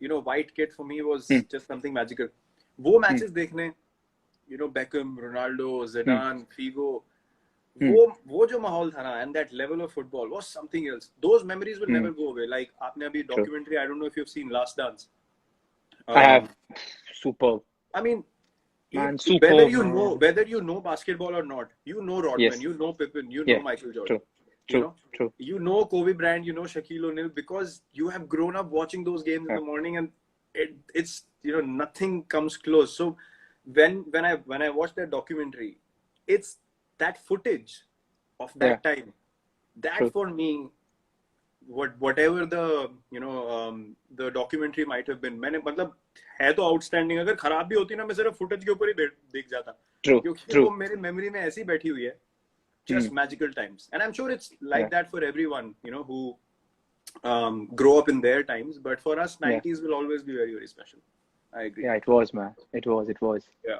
you know, white kit for me was just something magical. वो matches देखने, you know, Beckham, Ronaldo, Zidane, Figo, वो जो माहौल था ना, and that level of football was something else. Those memories will never go away. Like आपने अभी documentary, I don't know if you've seen Last Dance. I have. Superb. I mean, Man, whether you know basketball or not, you know Rodman, you know Pippen, you know Michael Jordan. True. You know Kobe Bryant, you know Shaquille O'Neal, because you have grown up watching those games in the morning, and it's, you know, nothing comes close. So when I watched that documentary, it's that footage of that time, that for me, whatever the, you know, the documentary might have been, मैंने मतलब है तो outstanding, अगर खराब भी होती ना, मैं सिर्फ फुटेज के ऊपर ही देख जाता, क्योंकि वो मेरे मेमोरी में ऐसी बैठी हुई है। Just magical times, and I'm sure it's like that for everyone, you know, who grow up in their times. But for us, 90s will always be very, very special. I agree. Yeah, it was, man. It was. Yeah.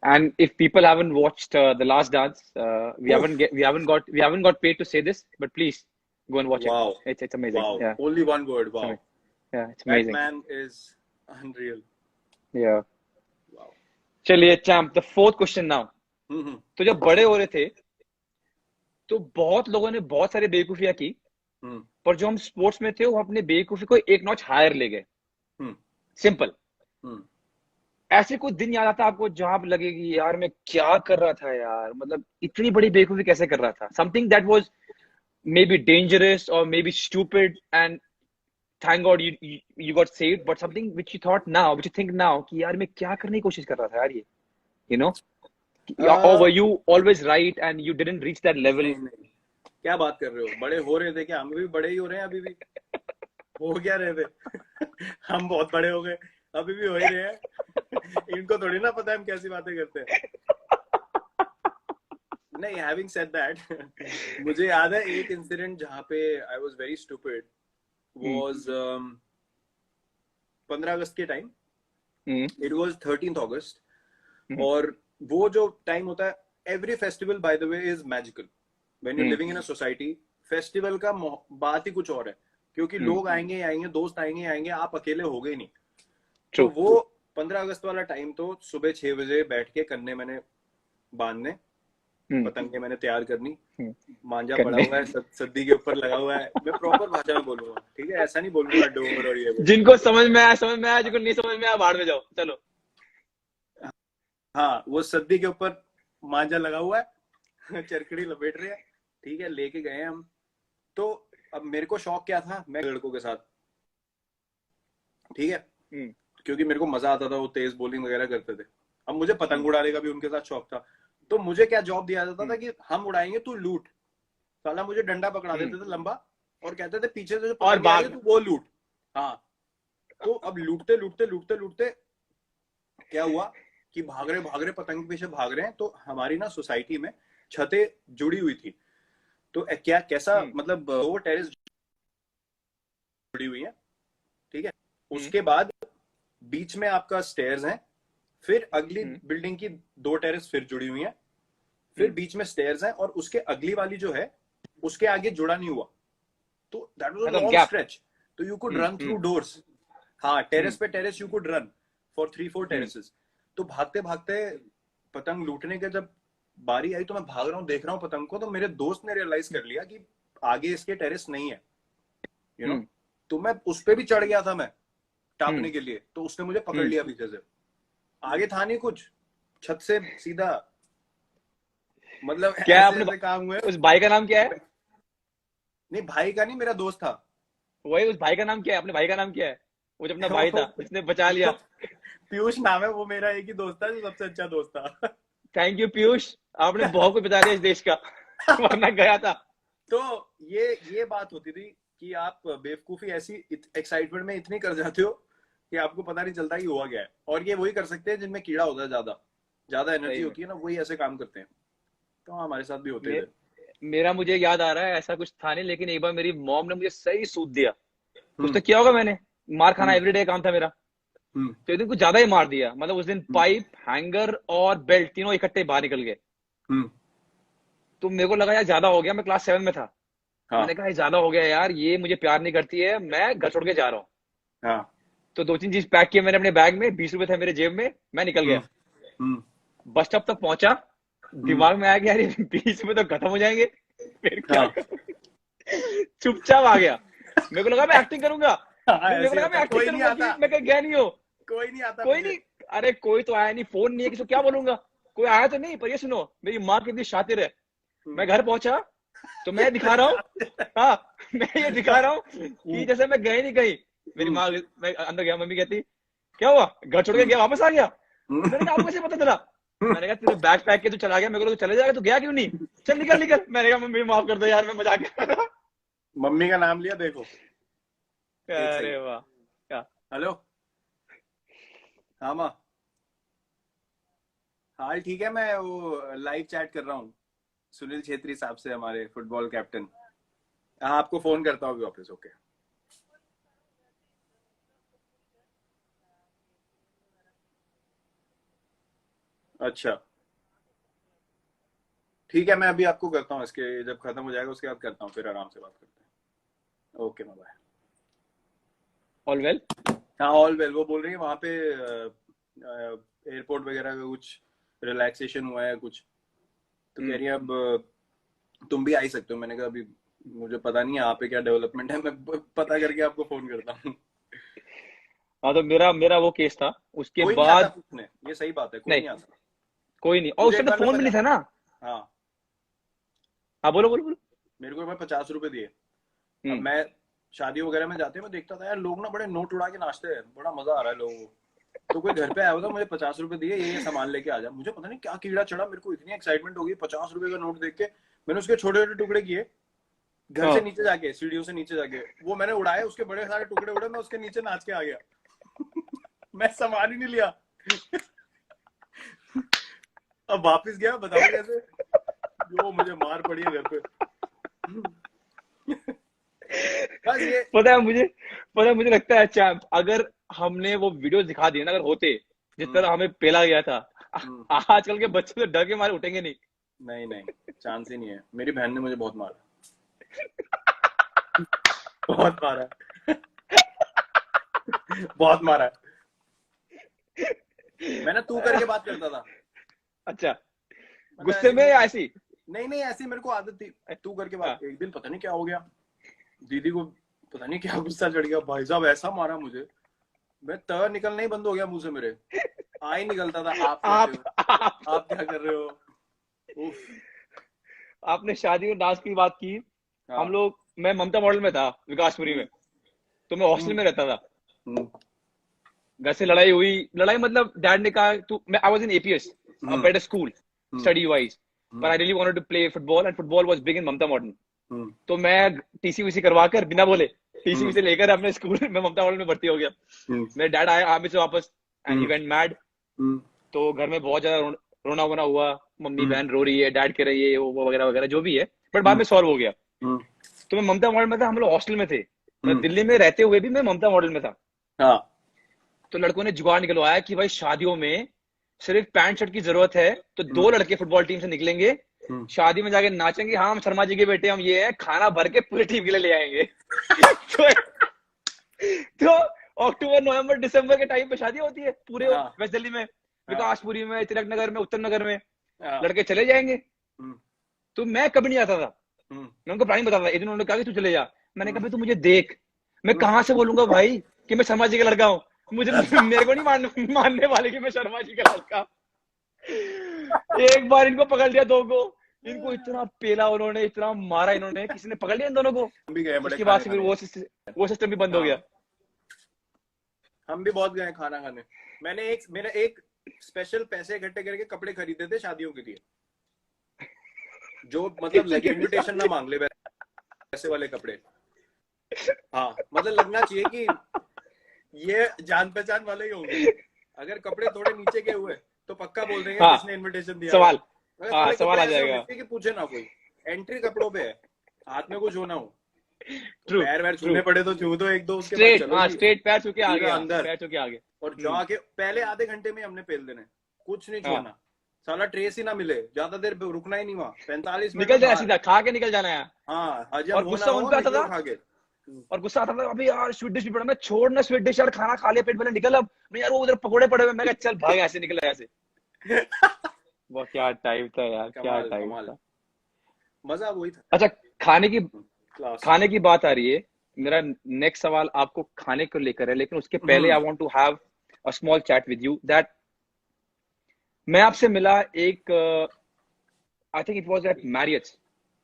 And if people haven't watched The Last Dance, we haven't got paid to say this, but please go and watch it. It's amazing. Wow. Yeah. Only one word. Wow. Yeah, it's amazing. That man is unreal. Yeah. Wow. चलिए champ, the fourth question now. तो जब बड़े हो रहे थे, तो बहुत लोगों ने बहुत सारी बेवकूफियां की, पर जो हम स्पोर्ट्स में थे, वो अपने बेवकूफी को एक नॉच हायर ले गए। सिंपल। ऐसे कोई दिन याद आता है आपको जहां पे लगेगी यार मैं क्या कर रहा था यार, मतलब इतनी बड़ी बेवकूफी कैसे कर रहा था, something that was maybe dangerous और maybe stupid and thank God you got saved, but something which you thought now, which you think now कि यार मैं क्या करने की कोशिश कर रहा था यार ये, you know, or were you always right and you didn't reach that level? नहीं नहीं, क्या बात कर रहे हो, बड़े हो रहे थे क्या? हम भी बड़े ही हो रहे हैं अभी भी। हो क्या रहे थे? हम बहुत बड़े हो गए, अभी भी हो ही रहे हैं। इनको थोड़ी ना पता है हम कैसी बातें करते हैं। नहीं, हैविंग सेड दैट, मुझे याद है एक इंसिडेंट जहाँ पे I was very stupid, was 15 अगस्त के टाइम। इट वाज 13th अगस्त। और वो जो टाइम होता है, every festival by the way is magical when you living in a society. Festival का बात ही कुछ और है, क्योंकि लोग आएंगे आएंगे, दोस्त आएंगे आएंगे, आप अकेले हो गए नहीं। तो वो 15 अगस्त वाला टाइम तो सुबह 6 बजे बैठ के कन्ने मैंने बांधने, पतंगे मैंने तैयार करनी, मांझा पड़ा हुआ है सद्दी के ऊपर लगा हुआ है। मैं प्रॉपर भाषा में बोलूंगा, ठीक है, ऐसा नहीं बोलूंगा डोंगर और ये। जिनको समझ में आया समझ में आया, जिनको नहीं समझ में आया बाहर में जाओ, चलो। हाँ, वो सद्दी के ऊपर मांझा लगा हुआ है, चरकड़ी लपेट रहे हैं, ठीक है, लेके गए हम। तो अब मेरे को शौक क्या था, मैं लड़कों के साथ, ठीक है, क्योंकि मेरे को मजा आता था, वो तेज बॉलिंग वगैरह करते थे। अब मुझे पतंग उड़ाने का भी उनके साथ शौक था। तो मुझे क्या जॉब दिया जाता था कि हम उड़ाएंगे, तू लूट। साला मुझे डंडा पकड़ा देते थे लंबा और कहते थे पीछे से जो पतंग आ रही है तू वो लूट। हाँ, तो अब लूटते लूटते लूटते लूटते क्या हुआ कि भाग रहे पतंग के पीछे भाग रहे हैं। तो हमारी ना सोसाइटी में छतें जुड़ी हुई थी। तो क्या कैसा मतलब, वो टेरेस जुड़ी हुई है, ठीक है। उसके बाद बीच में आपका स्टेयर्स हैं, फिर अगली बिल्डिंग की 2 टेरेस फिर जुड़ी हुई हैं, फिर बीच में स्टेयर्स हैं, और उसके अगली वाली जो है उसके आगे जुड़ा नहीं हुआ। तो that was a long stretch, तो you could run through doors. हाँ, टेरेस पे terrace you could run for 3-4 terraces. तो भागते भागते पतंग लूटने के जब बारी आई, तो मैं भाग रहा हूँ, देख रहा हूँ पतंग को, तो मेरे दोस्त ने रियलाइज कर लिया कि आगे इसके टेरेस नहीं है, यू नो। तो मैं उस पे भी चढ़ गया था मैं टापने के लिए, तो उसने मुझे पकड़ लिया पीछे से। आगे था नहीं कुछ, छत से सीधा, मतलब क्या ऐसे आपने काम हुए। उस भाई का नाम क्या है? नहीं, भाई का नहीं, मेरा दोस्त था। वही, उस भाई का नाम क्या है? अपने भाई का नाम क्या है? वो जो अपना भाई था जिसने बचा लिया। पीयूष नाम है, वो मेरा एक ही दोस्त था जो सबसे अच्छा दोस्त था। थैंक यू पीयूष, आपने बहुत कुछ बता दिया इस देश का, वरना गया था। तो ये बात होती थी कि आप बेवकूफी ऐसी एक्साइटमेंट में इतनी कर जाते हो कि आपको पता नहीं चलता कि हुआ क्या है। और ये वही कर सकते हैं जिनमें कीड़ा होता है, ज्यादा एनर्जी होती है ना, वही ऐसे काम करते हैं। तो हमारे साथ भी होते थे। मेरा मुझे याद आ रहा है ऐसा कुछ था नहीं, लेकिन एक बार मेरी मॉम ने मुझे सही सूद दिया। कुछ तो क्या होगा, मैंने मार खाना एवरीडे काम था मेरा। तो एक दिन कुछ ज्यादा ही मार दिया, मतलब उस दिन पाइप, हैंगर और बेल्ट तीनों इकट्ठे बाहर निकल गए। तो मेरे को लगा यार ज्यादा हो गया, मैं क्लास 7 में था। मैंने कहा ज्यादा हो गया यार, ये मुझे प्यार नहीं करती है, मैं घर छोड़ के जा रहा हूँ। तो 2-3 चीज पैक किए मैंने अपने बैग में, 20 रुपए थे मेरे जेब में, मैं निकल गया। बस स्टॉप तक पहुंचा, दिमाग में आया कि यार 20 रुपए तो खत्म हो जाएंगे, फिर क्या? चुपचाप आ गया। मेरे को लगा मैं एक्टिंग करूंगा, मेरे को लगा मैं एक्टिंग करूंगा, मैं कहीं गया नहीं हूँ, कोई नहीं आता, कोई नहीं। अरे कोई तो आया नहीं, फोन नहीं है, किसी को क्या बोलूंगा, कोई आया तो नहीं। पर ये सुनो, मेरी माँ कितनी शातिर है। मैं घर पहुंचा तो मैं दिखा रहा हूँ, हाँ, मैं ये दिखा रहा हूँ कि जैसे मैं गए नहीं कहीं। मेरी माँ, मैं अंदर गया, मम्मी कहती क्या हुआ, घर छोड़ के गया, वापस आ गया? मैंने कहा आपको कैसे पता चला? मैंने कहा तूने बैग पैक के तू चला गया, मेरे को तो चले जाएगा, तू गया क्यों नहीं? चल निकल निकल। मैंने कहा मम्मी माफ कर दो यार, मैं मजाक कर रहा था। मम्मी का नाम लिया, देखो। अरे वाह, क्या? हेलो, हाँ माँ, हाल ठीक है, मैं वो लाइव चैट कर रहा हूँ सुनील छेत्री साहब से, हमारे फुटबॉल कैप्टन। हाँ, आपको फोन करता हूँ वापस। ओके, अच्छा ठीक है, मैं अभी आपको करता हूँ, इसके जब खत्म हो जाएगा उसके बाद करता हूँ, फिर आराम से बात करते हैं। Okay, bye. All well? हाँ, ऑल वेल। वो बोल रही है वहां पे एयरपोर्ट वगैरह का कुछ रिलैक्सेशन हुआ है कुछ, तो कह रही है अब तुम भी आ ही सकते हो। मैंने कहा अभी मुझे पता नहीं है यहाँ पे क्या डेवलपमेंट है, मैं पता करके आपको फोन करता हूँ। हाँ तो मेरा मेरा वो केस था, उसके कोई नहीं आता बाद पूछने, ये सही बात है, कोई नहीं, नहीं आता। कोई नहीं, और मुझे उस एक टाइम बार तो मैं फोन भी नहीं था ना। हाँ, हाँ बोलो बोलो बोलो। मेरे को एक बार 50 रुपए दिए। अब हम्म। मैं शादी वगैरह में जाते हैं, मैं देखता था यार लोग ना बड़े नोट उड़ा के नाचते हैं, बड़ा मजा आ रहा है लोगों को। तो कोई घर पे आया होता, मुझे 50 रुपए दिए, ये सामान लेके आ जा। मुझे पता नहीं क्या कीड़ा चढ़ा, मेरे को इतनी एक्साइटमेंट हो गई 50 रुपए का नोट देख के। मैंने उसके छोटे छोटे टुकड़े किए, घर से हाँ नीचे जाके, सीढ़ियों से नीचे जाके वो मैंने उड़ाए, उसके बड़े सारे टुकड़े उड़े, मैं उसके नीचे नाच के आ गया। मैं सामान ही नहीं लिया। अब वापस गया, बताओ कैसे, जो मुझे मार पड़ी है घर पे। बस ये पता है मुझे लगता है चैंप, अगर हमने वो वीडियो दिखा दिए ना, अगर होते जिस हम्म, तरह हमें पेला गया था, हम्म, आजकल के बच्चे तो डर के मारे उठेंगे नहीं। नहीं नहीं, चांस ही नहीं है। मेरी बहन ने मुझे बहुत मारा, बहुत मारा है, बहुत मारा है। मैं ना तू करके बात करता था, अच्छा, मतलब गुस्से ऐसी में मुंह, या ऐसी? नहीं नहीं, ऐसी मेरे को आदत थी, तू करके बात। हाँ। एक दिन पता नहीं क्या हो गया, दीदी को पता नहीं क्या गुस्सा चढ़ गया, भाई साहब ऐसा मारा मुझे, मैं त निकलना ही बंद हो गया मुंह से, मेरे आ ही निकलता था आप कहते आप हुए, आप आप क्या कर रहे हो। उफ। आपने शादी और डांस की बात की। हम हाँ। लोग, मैं ममता मॉडल में था विकासपुरी हम्म, में, तो मैं हॉस्टल हम्म, में रहता था। हम्म, घर से लड़ाई हुई, लड़ाई मतलब डैड ने कहा तू, मैं I was in APS, a hmm, better school hmm, study wise, but hmm, I really wanted to play football and football was big in Mamta modern. Hmm, तो मैं टीसी वीसी करवा कर बिना बोले, टीसी हम्म, वीसी लेकर अपने स्कूल में ममता model में भर्ती हो गया। हम्म, मेरे डैड आए आर्मी से वापस, and he hmm, went mad. Hmm, तो घर में बहुत ज्यादा रोना वोना हुआ, मम्मी हम्म, बहन रो रही है, डैड कह रही है, वो वगैरह वगैरह जो भी है, बट बाद हम्म, में सॉल्व हो गया। हम्म, तो मैं ममता मॉडल में था, हम लोग हॉस्टल में थे, मतलब हम्म, दिल्ली में रहते हुए भी मैं ममता मॉडल में था। हाँ, तो लड़कों ने जुगाड़ निकलवाया कि भाई शादियों में सिर्फ पैंट शर्ट की जरूरत है, तो हम्म, 2 लड़के फुटबॉल टीम से निकलेंगे, हम्म, शादी में जाके नाचेंगे, हाँ हम शर्मा जी के बेटे, हम ये है, खाना भर के पूरी टीम के लिए ले आएंगे। तो, तो अक्टूबर नवंबर दिसंबर के टाइम पे शादी होती है पूरे हाँ, वेस्ट दिल्ली में, हाँ, विकासपुरी में, तिलक नगर में, उत्तम नगर में, हाँ, लड़के चले जाएंगे। हम्म, तो मैं कभी नहीं आता था, हम्म, मैं उनको प्लानिंग बताता था। एक दिन उन्होंने कहा कि तू चले जा, मैंने कहा हम्म, भाई तू मुझे देख, मैं हम्म, कहाँ से बोलूंगा भाई कि मैं शर्मा जी का लड़का हूँ, मुझे मेरे को नहीं मानने वाले कि मैं शर्मा जी का लड़का। एक बार इनको पकड़ लिया, 2 को, इनको इतना पेला उन्होंने, इतना मारा इन्होंने, किसी ने पकड़ लिया इन दोनों को। हम भी गए बड़े उसके बाद खाने से फिर खाने। वो सिस्टम भी बंद हो गया। हाँ, हम भी बहुत गए खाना खाने। मेरा एक स्पेशल पैसे इकट्ठे करके कपड़े खरीदे थे शादियों के लिए, जो मतलब किसी लगे, के भी इनविटेशन ना साथ। मांग ले, वैसे वाले कपड़े। हाँ, मतलब लगना चाहिए कि ये जान पहचान वाले ही होंगे। अगर कपड़े थोड़े नीचे के हुए तो पक्का बोल देंगे हाँ, किसने इनविटेशन दिया हुआ है। सवाल, अगर हाँ थोड़े सवाल कपड़े आ ऐसे होने जाएगा। चाहिए कि पूछे ना कोई, एंट्री कपड़ों पे है, हाथ में कुछ होना हो, तो ट्रू, पैर वैर ट्रू। छूने पड़े तो छू दो एक दो, उसके बाद स्ट्रेट, चलो हाँ जी स्ट्रेट पैर छू के आ सीधा गया, अंदर। पैर छू के आ गए। और जाके पहले आधे घंटे में हमने पेल देने, कुछ नहीं हाँ, छोड़ना, साला ट्रेस ही ना मिले, ज्यादा देर रुकना ही नहीं वहां, 45 मिनट निकल में जाना बाहर। सीधा, खा के निकल जाना है। हाँ, हजम और हो ना गुस्सा उन हो, पे आता निकलो था, खा के। और गुस्सा आता था, अभी यार स्वीट डिश भी पड़ा, मैं छोड़ ना स्वीट डिश यार, खाना खा लिया पेट भले, निकल अब। नहीं यार वो उधर पकोड़े पड़े हुए, मैं कहा चल भाग ऐसे, निकल ऐसे। वो क्या टाइम था यार, क्या कमाल टाइम कमाल, था। मजा वही था। अच्छा, खाने की क्लास। खाने की बात आ रही है, मेरा नेक्स्ट सवाल आपको खाने को लेकर है, लेकिन उसके पहले I want to have a small chat with you that, मैं आपसे मिला एक, I think it was at Marriott's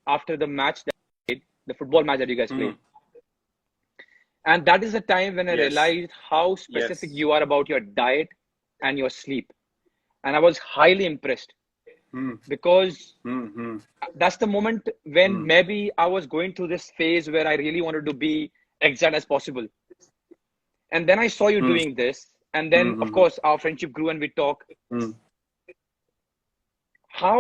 after the match, the football match that you guys played, and that is the time when I yes, realized how yes, specific you are about your diet and your sleep, and I was highly impressed, because that's the moment when maybe I was going through this phase where I really wanted to be exact as possible. And then I saw you doing this. And then, of course, our friendship grew and we talk. How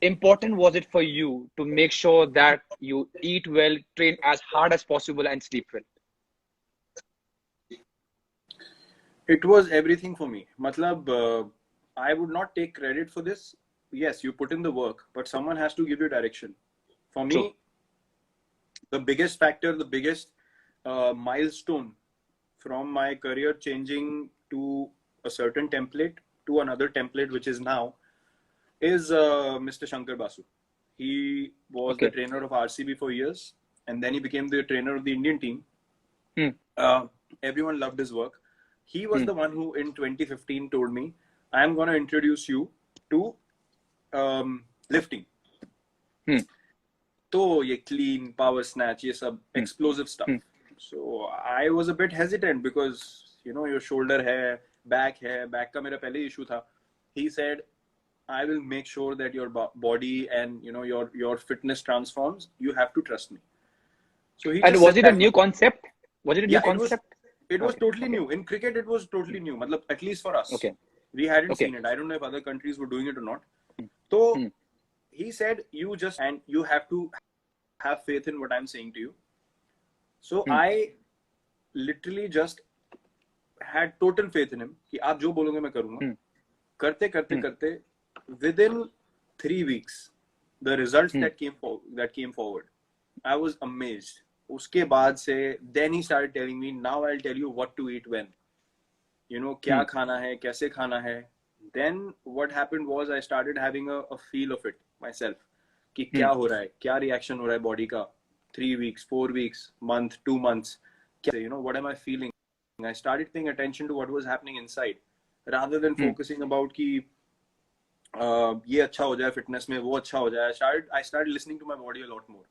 important was it for you to make sure that you eat well, train as hard as possible, and sleep well? It was everything for me. Matlab, I would not take credit for this. Yes, you put in the work, but someone has to give you direction. For True. me, the biggest factor, the biggest milestone from my career changing to a certain template to another template, which is now, is Mr. Shankar Basu. He was the Okay. trainer of RCB for years, and then he became the trainer of the Indian team. Hmm. Everyone loved his work. he was the one who in 2015 told me, I am going to introduce you to lifting. तो ये clean, power snatch, ये सब explosive stuff. So I was a bit hesitant because, you know, your shoulder है, back का मेरा पहले issue था. He said, I will make sure that your body and, you know, your fitness transforms. You have to trust me. So he. And was it a new concept? Was it a new concept? It was totally new. In cricket, it was totally new. Matlab, at least for us. Okay. We hadn't seen it. I don't know if other countries were doing it or not. So he said, you have to have faith in what I'm saying to you. So I literally just had total faith in him. कि आप जो बोलोगे मैं करूँगा. करते within 3 weeks, the results that came forward, I was amazed. उसके बाद से then he started telling me, now I'll tell you what to eat when. You know, क्या खाना है, कैसे खाना है. Then what happened was I started having a feel of it myself. कि क्या हो रहा है, क्या reaction हो रहा है body का. 3 weeks, 4 weeks, month, 2 months. You know, what am I feeling? I started paying attention to what was happening inside, rather than focusing about कि ये अच्छा हो जाए fitness में, वो अच्छा हो जाए. I started listening to my body a lot more.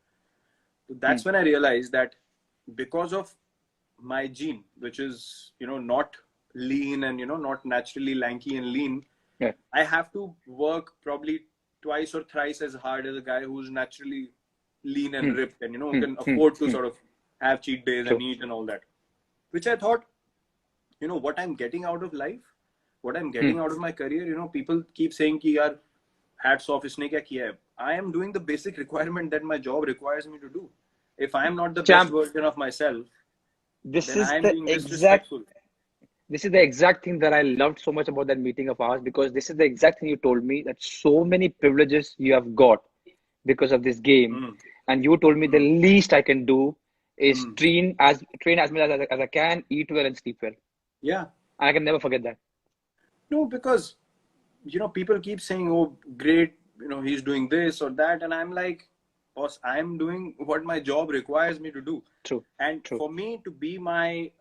So that's when I realized that because of my gene, which is, you know, not lean and, you know, not naturally lanky and lean, I have to work probably twice or thrice as hard as a guy who's naturally lean and ripped and, you know, can afford to sort of have cheat days and eat and all that. Which I thought, you know, what I'm getting out of life, what I'm getting out of my career, you know, people keep saying ki yaar, hats off, isne kya kiya hai. I am doing the basic requirement that my job requires me to do. If I am not the best version of myself, this then is I am the being disrespectful. This is the exact thing that I loved so much about that meeting of ours, because this is the exact thing you told me, that so many privileges you have got because of this game. And you told me the least I can do is train as much as I can, eat well and sleep well. Yeah. I can never forget that. No, because, you know, people keep saying, oh, great, you know, he's doing this or that. And I'm like, boss, I'm doing what my job requires me to do. True. And for me to be my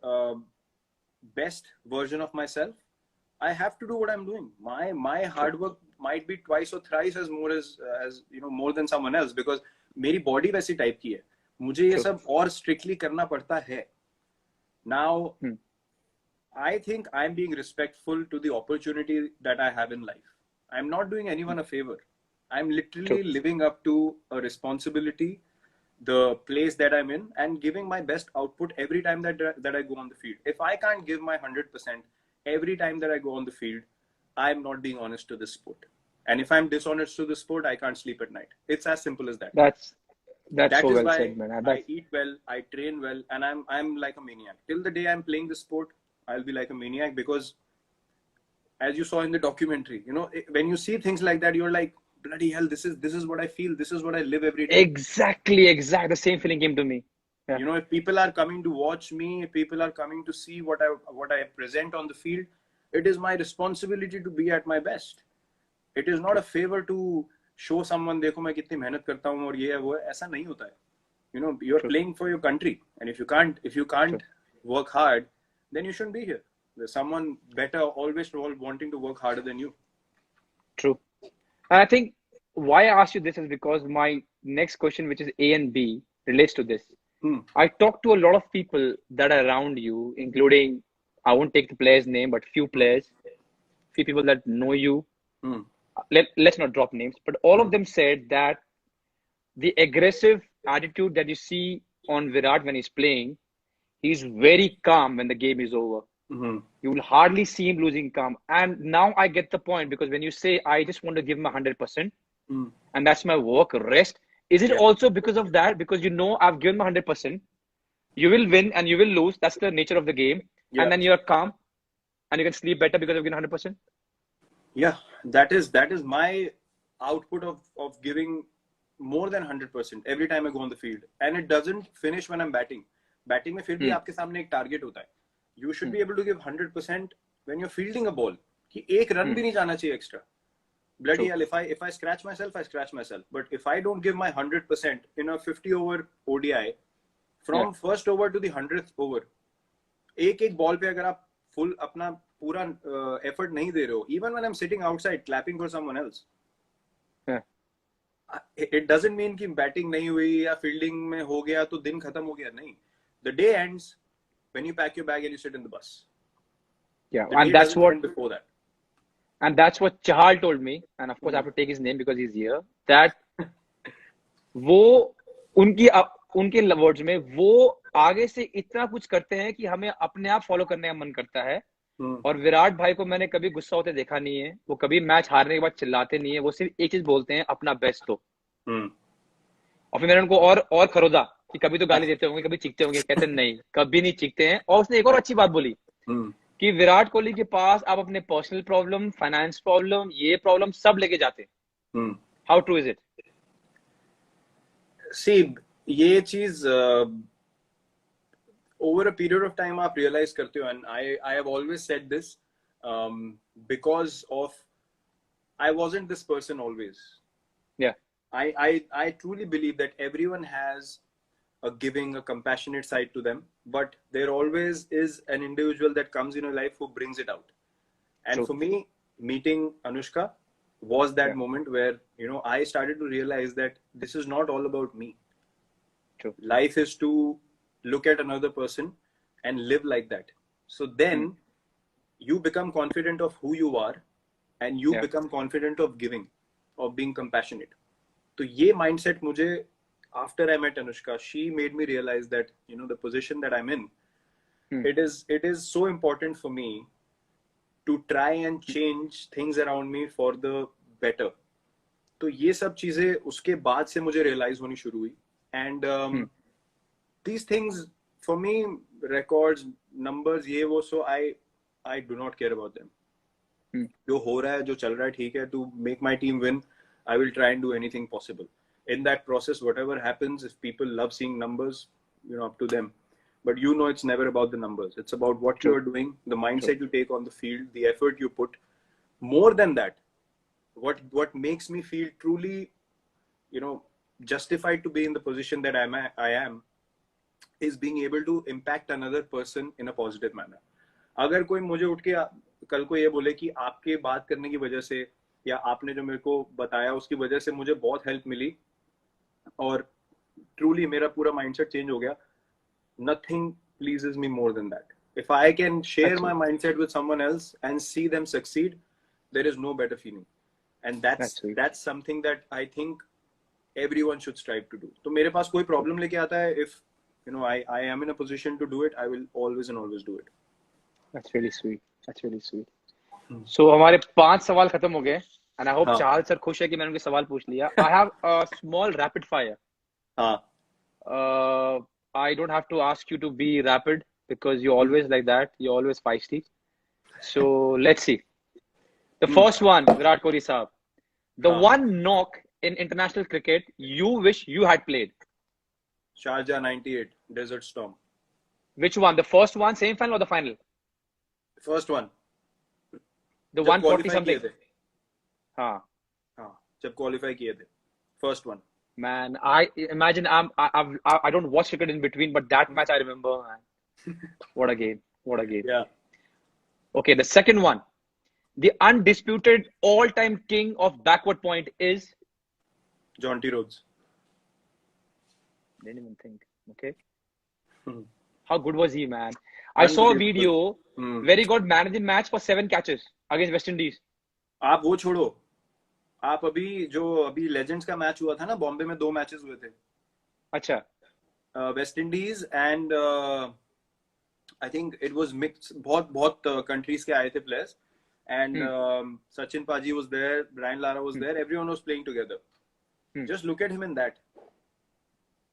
best version of myself, I have to do what I'm doing. My hard work might be twice or thrice as you know, more than someone else, because मेरी body वैसी type की है. मुझे ये सब और strictly करना पड़ता है. Now, I think I'm being respectful to the opportunity that I have in life. I'm not doing anyone a favor. I'm literally living up to a responsibility, the place that I'm in, and giving my best output every time that I go on the field. If I can't give my 100% every time that I go on the field, I'm not being honest to the sport. And if I'm dishonest to the sport, I can't sleep at night. It's as simple as that. That so well said, man. I eat well, I train well, and I'm like a maniac. Till the day I'm playing the sport, I'll be like a maniac, because as you saw in the documentary, you know, when you see things like that, you're like, bloody hell, this is what I feel. This is what I live every day. Exactly. The same feeling came to me. Yeah. You know, if people are coming to watch me, if people are coming to see what I present on the field, it is my responsibility to be at my best. It is not a favor to show someone, देखो मैं कितनी मेहनत करता हूँ और ये है वो है. ऐसा नहीं होता है. You know, you're playing for your country, and if you can't work hard, then you shouldn't be here. There's someone better always wanting to work harder than you. True. And I think why I asked you this is because my next question, which is A and B, relates to this. I talk to a lot of people that are around you, including, I won't take the player's name, but few players, few people that know you. Let's not drop names, but all of them said that the aggressive attitude that you see on Virat when he's playing, he's very calm when the game is over. You will hardly see him losing calm. And now I get the point, because when you say, I just want to give him 100%, and that's my work, rest, is it also because of that? Because you know, I've given my 100%, you will win and you will lose. That's the nature of the game. And then you're calm and you can sleep better because you've given 100%. Yeah, that is my output of giving more than 100% every time I go on the field. And it doesn't finish when I'm batting. Batting में फिर भी आपके सामने एक target होता है. You should be able to give 100% when you're fielding a ball. कि एक run भी नहीं जाना चाहिए extra. Bloody hell, if I scratch myself, I scratch myself. But if I don't give my 100% in a 50-over ODI, from first over to the 100th over, एक ball पे अगर आप full अपना पूरा effort नहीं दे रहे हो, even when I'm sitting outside clapping for someone else, it doesn't mean कि बैटिंग नहीं हुई या फील्डिंग में हो गया तो दिन खत्म हो गया. नहीं, the day ends when you pack your bag and you sit in the bus. Yeah, the and day that's doesn't what end before that. and that's what Chahal told me, and of course I have to take his name because he's here, that वो उनके words में वो आगे से इतना कुछ करते हैं कि हमें अपने आप फॉलो करने का मन करता है. और विराट भाई को मैंने कभी गुस्सा होते देखा नहीं है. वो कभी मैच हारने के बाद चिल्लाते नहीं है. वो सिर्फ एक चीज बोलते हैं, अपना बेस्ट दो. और फिर मैंने उनको और खरोदा कि कभी तो गाली देते होंगे, कभी चीखते होंगे. कहते नहीं, कभी नहीं चीखते हैं. और उसने एक और अच्छी बात बोली कि विराट कोहली के पास आप अपने पर्सनल प्रॉब्लम, फाइनेंस प्रॉब्लम, ये प्रॉब्लम सब लेके जाते हैं. How true is it? See, ये चीज over a period of time आप realize करते हो, and I have always said this because of I wasn't this person always. Yeah. I truly believe that everyone has a giving, a compassionate side to them, but there always is an individual that comes in your life who brings it out. And True. for me, meeting Anushka was that Yeah. moment where, you know, I started to realize that this is not all about me. True. Life is to look at another person and live like that. So then you become confident of who you are, and you Yeah. become confident of giving, of being compassionate. So ये mindset मुझे, after I met Anushka, she made me realize that, you know, the position that I'm in, it is so important for me to try and change things around me for the better. तो ये सब चीजें उसके बाद से मुझे realize होनी शुरू हुई. And these things for me, records, numbers, ये वो, so I do not care about them. जो हो रहा है, जो चल रहा है, ठीक है. To make my team win, I will try and do anything possible. In that process, whatever happens, if people love seeing numbers, you know, up to them. But you know, it's never about the numbers. It's about what you are doing, the mindset you take on the field, the effort you put. More than that, what makes me feel truly, you know, justified to be in the position that I am is being able to impact another person in a positive manner. अगर कोई मुझे उठ के कल को ये बोले कि आपके बात करने की वजह से या आपने जो मेरे को बताया उसकी वजह से मुझे बहुत हेल्प मिली और ट्रूली मेरा पूरा माइंडसेट चेंज हो गया, nothing pleases me more than that. If I can share my mindset with someone else and see them succeed, there is no better feeling. And that's something that I think everyone should strive to do. तो मेरे पास कोई problem लेके आता है, if you know I am in a position to do it, I will always and always do it. That's really sweet. That's really sweet. So हमारे 5 सवाल खत्म हो गए, and I hope Chahal sir खुश है कि मैंने उनके सवाल पूछ लिया. I have a small rapid fire. I don't have to ask you to be rapid because you're always like that. You're always feisty. So let's see. The first one, Virat Kohli saab. The one knock in international cricket you wish you had played. Sharjah 98, Desert Storm. Which one? The first one, semi-final or the final? First one. The 140 something. हाँ. जब qualify किए थे. First one. Man, I imagine I don't watch cricket in between, but that match I remember. Man. What a game! What a game! Yeah. Okay, the second one. The undisputed all-time king of backward point is John T. Rhodes. Didn't even think. Okay. How good was he, man? I saw a video where he got man of the match for 7 catches against West Indies. आप वो छोड़ो. आप अभी legends का match हुआ था ना, बॉम्बे में 2 मैचेस हुए थे. अच्छा. West Indies and I think it was mix. बहुत कंट्रीज के आए थे players. And Sachin Paji was there, Brian Lara was there, everyone was playing together. Just look at him in that.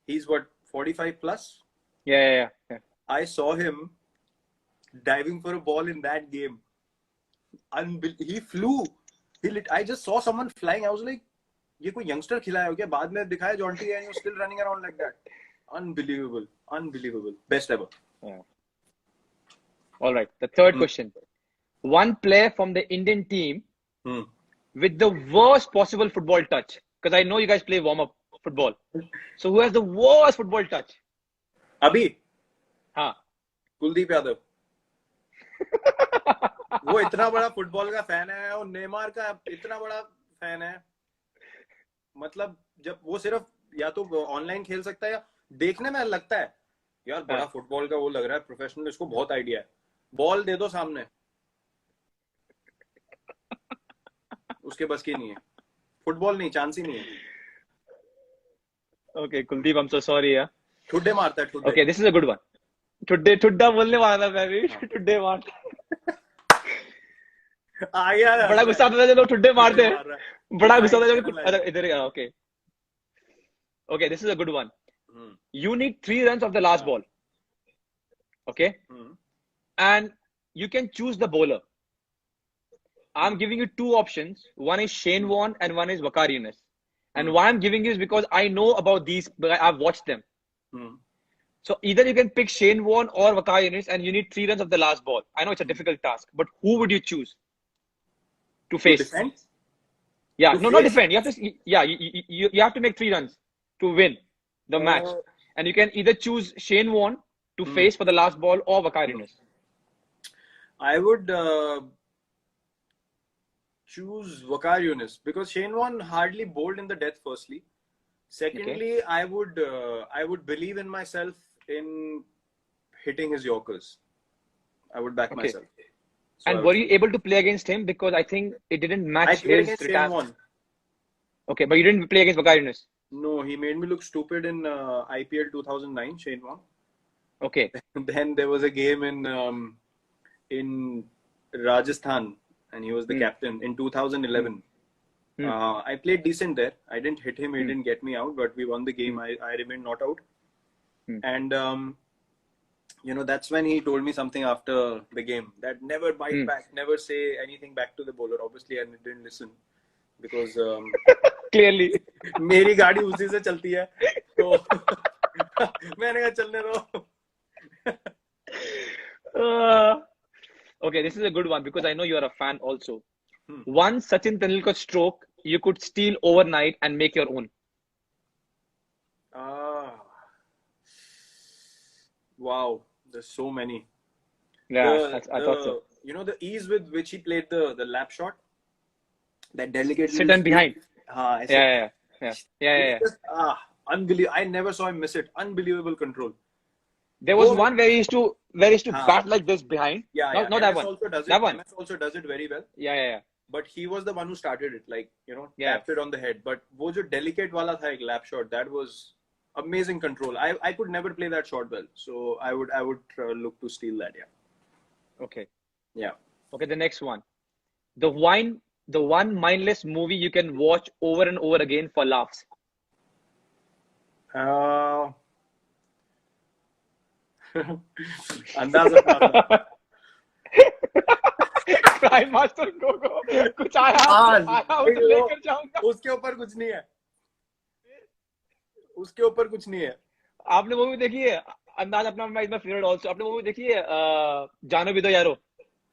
He's what, 45 plus? Yeah. I saw him diving for a ball in that game. He flew. I just saw someone flying. I was like, ये कोई youngster खिलाया हो क्या? बाद में दिखाया John T and you're still running around like that. Unbelievable. Best ever. Yeah. All right. The third question. One player from the Indian team with the worst possible football touch. Because I know you guys play warm-up football. So who has the worst football touch? Abhi? हाँ. Kuldeep Yadav. वो इतना बड़ा football का fan है और Neymar का इतना बड़ा फैन है, मतलब जब वो सिर्फ या तो ऑनलाइन खेल सकता है या देखने में लगता है यार बड़ा फुटबॉल का वो लग रहा है प्रोफेशनल, इसको बहुत आइडिया है, बॉल दे दो सामने, उसके बस की नहीं है, फुटबॉल नहीं, चांस ही नहीं है। Okay, Kuldeep, I'm so sorry, yeah. ठुड्डे मारता है, ठुड्डे। Okay, this is a good one. ठुड्डा बोलने वाला था मैं भी, ठुड्डे मारता। आ गया, बड़ा गुस्सा आता था जब लोग ठुड्डे मारते हैं, बड़ा गुस्सा आता था जब अच्छा, इधर okay. Okay, this is a good one. You need 3 runs of the last ball. Okay? And you can choose the bowler. I'm giving you 2 options. One is Shane Warne and one is Waqar Younis. And why I'm giving you is because I know about these, I've watched them. So either you can pick Shane Warne or Waqar Younis and you need 3 runs of the last ball. I know it's a difficult task, but who would you choose to face? To defend? Yeah, To no, face? not defend. You have to, yeah, you have to make 3 runs to win the match. And you can either choose Shane Warne to face for the last ball or Waqar Younis. I would choose Waqar Younis because Shane Warne hardly bowled in the death. Firstly, secondly, I would believe in myself in hitting his Yorkers. I would back myself. So and were you able to play against him? Because I think it didn't match I played his against Shane retirement. Warne. Okay, but you didn't play against Waqar Younis. No, he made me look stupid in IPL 2009. Shane Warne. Okay. Then there was a game in Rajasthan, and he was the captain in 2011. I played decent there. I didn't hit him. He didn't get me out, but we won the game. I remained not out. And you know, that's when he told me something after the game that never bite back, never say anything back to the bowler. Obviously, I didn't listen because Clearly. मेरी गाड़ी उसी से चलती है, तो मैंने कहा चलने दो. Okay, this is a good one because I know you are a fan also. One Sachin Tendulkar stroke you could steal overnight and make your own. Wow, there's so many. Yeah, I thought so. You know the ease with which he played the lap shot, that delicate Sit and behind. Yeah. Just, unbelievable. I never saw him miss it. Unbelievable control. There was one where he used to bat like this behind. Yeah. Not that one. Also does that it. one. MS also does it very well. Yeah. But he was the one who started it, like, you know, tapped it on the head. But wo jo delicate wala tha, ek lap shot, that was amazing control. I could never play that shot well, so I would look to steal that. Yeah. Okay. Yeah. Okay. The next one, the one mindless movie you can watch over and over again for laughs. Andaz Apna. Crime Master Go. कुछ आया उसे लेकर जाऊंगा. उसके ऊपर कुछ नहीं है. उसके ऊपर कुछ नहीं है. आपने मूवी देखी है अंदाज अपना? My favourite also. आपने मूवी देखी है जानो भी दो यारो?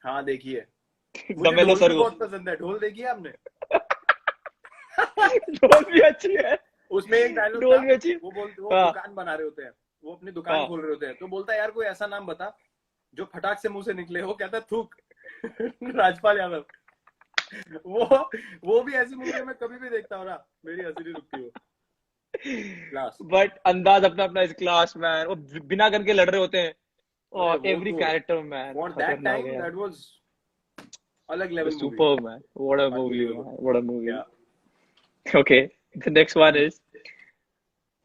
हाँ देखी है. दमेलो सर बहुत पसंद है. ढोल देखी है आपने? ढोल भी अच्छी है. उसमें एक डायलॉग ढोल भी अच्छी. वो दुकान बना रहे होते हैं, वो अपनी दुकान खोल रहे होते हैं, तो बोलता है यार कोई ऐसा नाम बता जो फटाक से मुंह से निकले. वो कहता है थूक. राजपाल यादव. वो भी ऐसी मूवी मैं कभी भी देखता हूँ ना, मेरी हंसी नहीं रुकती. वो बट अंदाज अपना इस क्लास मैन. वो बिना गन के लड़ रहे होते हैं और every character man. that was अलग level. Superb man. What a movie. Yeah. Okay, the next one is,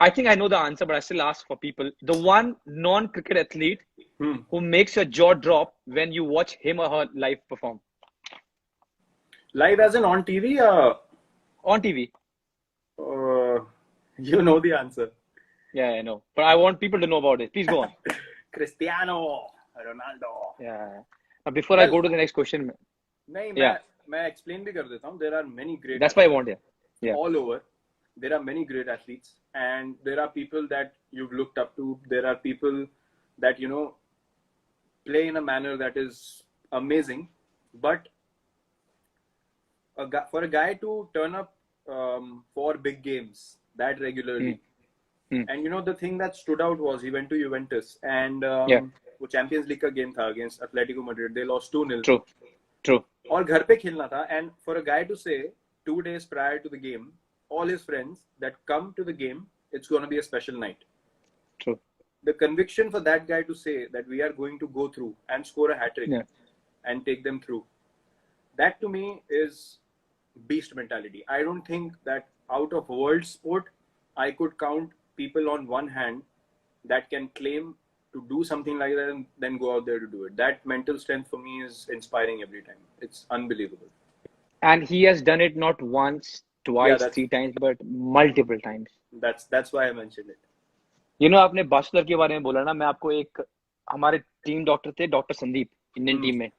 I think I know the answer, but I still ask for people. The one non-cricket athlete who makes your jaw drop when you watch him or her live perform. Live as in on TV? On TV. You know the answer. Yeah, I know. But I want people to know about it. Please go on. Cristiano Ronaldo. Yeah. Now, before I go to the next question. नहीं, मैं explain भी कर देता हूँ. There are many great. That's why I want it. Yeah. All over. There are many great athletes, and there are people that you've looked up to. There are people that, you know, play in a manner that is amazing. But for a guy to turn up for big games that regularly, and you know, the thing that stood out was he went to Juventus, and वो champions league का game था against Atletico Madrid, they lost 2-0. True. और घर पे खेलना था, and for a guy to say 2 days prior to the game, all his friends that come to the game, it's going to be a special night. True. The conviction for that guy to say that we are going to go through and score a hat-trick and take them through, that to me is beast mentality. I don't think that out of world sport I could count people on one hand that can claim to do something like that and then go out there to do it. That mental strength for me is inspiring every time. It's unbelievable. And he has done it not once, twice, 3 times, but multiple times. That's why I mentioned it. You know, आपने bastard के बारे में बोला ना, मैं आपको एक, हमारे टीम डॉक्टर थे, डॉक्टर संदीप, इंडियन टीम में,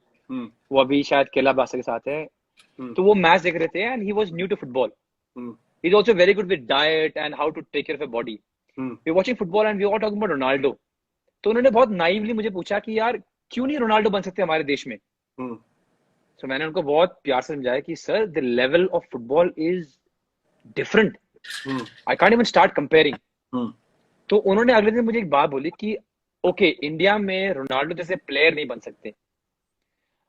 वो अभी शायद केला बास्टर के साथ है, तो वो मैच देख रहे थे and he was new to football. He is also very good with diet and how to take care of your body. We watching football and we are talking about Ronaldo. तो उन्होंने बहुत नाइवली मुझे पूछा कि यार क्यों नहीं रोनाल्डो बन सकते हमारे देश में. So मैंने उनको बहुत प्यार से समझाया कि sir, the level of football is different. I can't even start comparing. तो उन्होंने अगले दिन मुझे एक बात बोली कि ओके, इंडिया में रोनाल्डो जैसे प्लेयर नहीं बन सकते,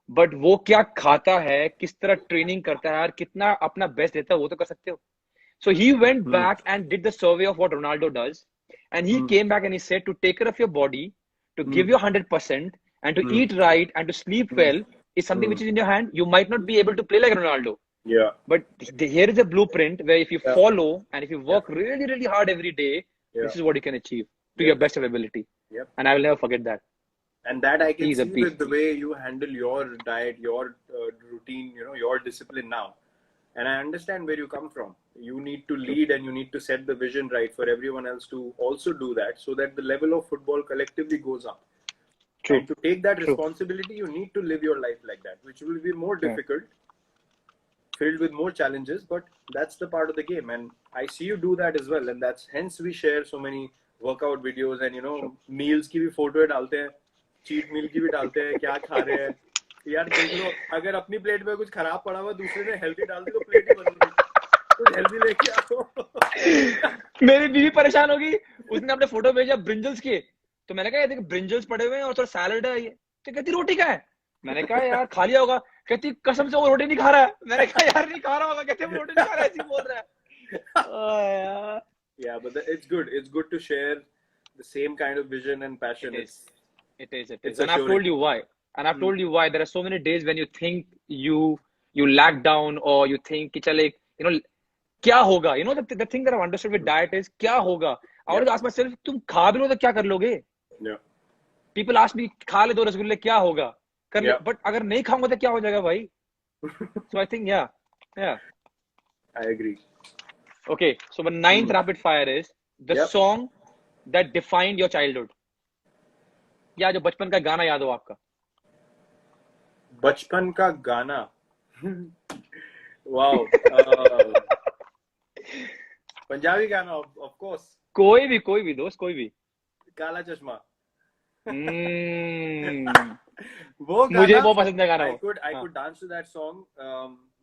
बट वो क्या खाता है, किस तरह ट्रेनिंग करता है और कितना अपना बेस्ट देता है, वो तो कर सकते हो. So he went back and did the survey of what Ronaldo does, and he came back and he said to take care of your body, to give your 100%, and to eat right and to sleep well is something which is in your hand. You might not be able to play like Ronaldo. Yeah. But here is a blueprint where if you follow and if you work really, really hard every day, this is what you can achieve to your best of ability. Yep. And I will never forget that. And that I can He's a see beast. with the way you handle your diet, your routine, you know, your discipline now. And I understand where you come from. You need to lead and you need to set the vision right for everyone else to also do that, so that the level of football collectively goes up. True. And to take that responsibility, you need to live your life like that, which will be more difficult, filled with more challenges, but that's the part of the game. And I see you do that as well. And that's hence we share so many workout videos and, you know, meals की भी photo डालते हैं, cheat meal की भी डालते हैं, क्या खा रहे हैं. यार देख लो, अगर अपनी प्लेट में कुछ खराब पड़ा हुआ दूसरे ने हेल्दी डाल दी तो प्लेट ही बदल गई. कुछ हेल्दी लेके आओ. मेरी बीवी परेशान होगी, उसने अपने फोटो भेजा ब्रिंजल्स के, तो मैंने कहा ये देख ब्रिंजल्स पड़े हुए हैं और थोड़ा सैलड है ये, तो कहती रोटी का है. मैंने कहा यार खा लिया होगा. कहती कसम से वो रोटी नहीं खा रहा है. मैंने कहा यार नहीं खा रहा होगा. कहते वो रोटी नहीं खा रहा है, ऐसे बोल रहा है. Yeah, but it's good. It's good to share the same kind of vision and passion. It is. And I've told you why. And I've told you why. There are so many days when you think you lag down, or you think कि चले, you know, क्या होगा? You know, the thing that I've understood with diet is क्या होगा? I always ask myself, तुम खा भी लो तो क्या कर लोगे? Yeah. People ask me, खा ले 2 रसगुल्ले क्या होगा? कर ले, but अगर नहीं खाऊंगा तो क्या हो जाएगा भाई? So I think yeah. I agree. Okay, so the 9th rapid fire is the song that defined your childhood. या जो बचपन का गाना याद हो आपका? बचपन का गाना. Wow. पंजाबी गाना, of course. कोई भी दोस्त, कोई भी. काला चश्मा. वो गाना मुझे बहुत पसंद है गाना. I could dance to that song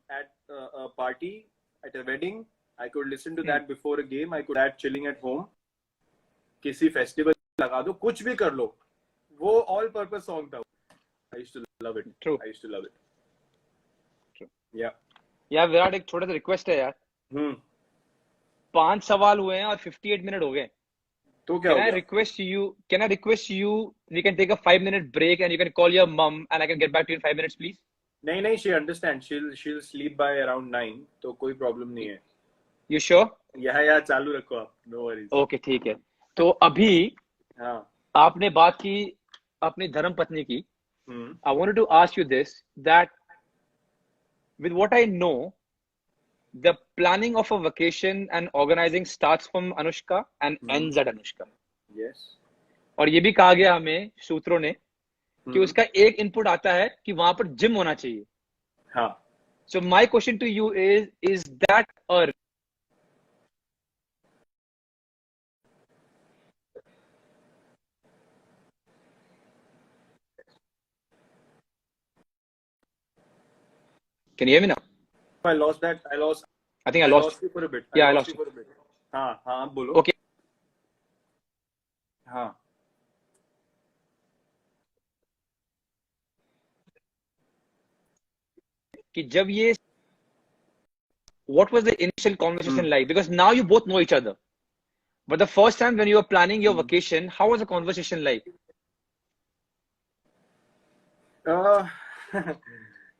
at a party, at a wedding. I could listen to that before a game. I could that chilling at home. किसी फेस्टिवल लगा दो, कुछ भी कर लो. वो all purpose song था. I used to love it. True. I used to love it. True. Yeah. यार विराट, एक छोटा सा रिक्वेस्ट है यार. 5 सवाल हुए हैं और 58 मिनट हो गए. तो क्या? Can I request you? We can take a 5-minute break and you can call your mom and I can get back to you in 5 minutes, please. नहीं, she understands. She'll sleep by around 9. तो कोई problem नहीं है. You sure? Yeah, चालू रखो आप. No worries. Okay, ठीक है. तो अभी आपने बात की अपनी धर्म पत्नी की. I wanted to ask you this, that with what I know, the planning of a vacation and organizing starts from Anushka and ends at Anushka. Yes. और ये भी कहा गया हमें सूत्रों ने कि उसका एक इनपुट आता है कि वहां पर जिम होना चाहिए. हाँ. So my question to you is that a Can you hear me now? I lost that. I think I lost you for a bit. Yeah, I lost you for a bit. हाँ, बोलो. Okay. हाँ. कि जब ये what was the initial conversation like? Because now you both know each other. But the first time when you were planning your vacation, how was the conversation like?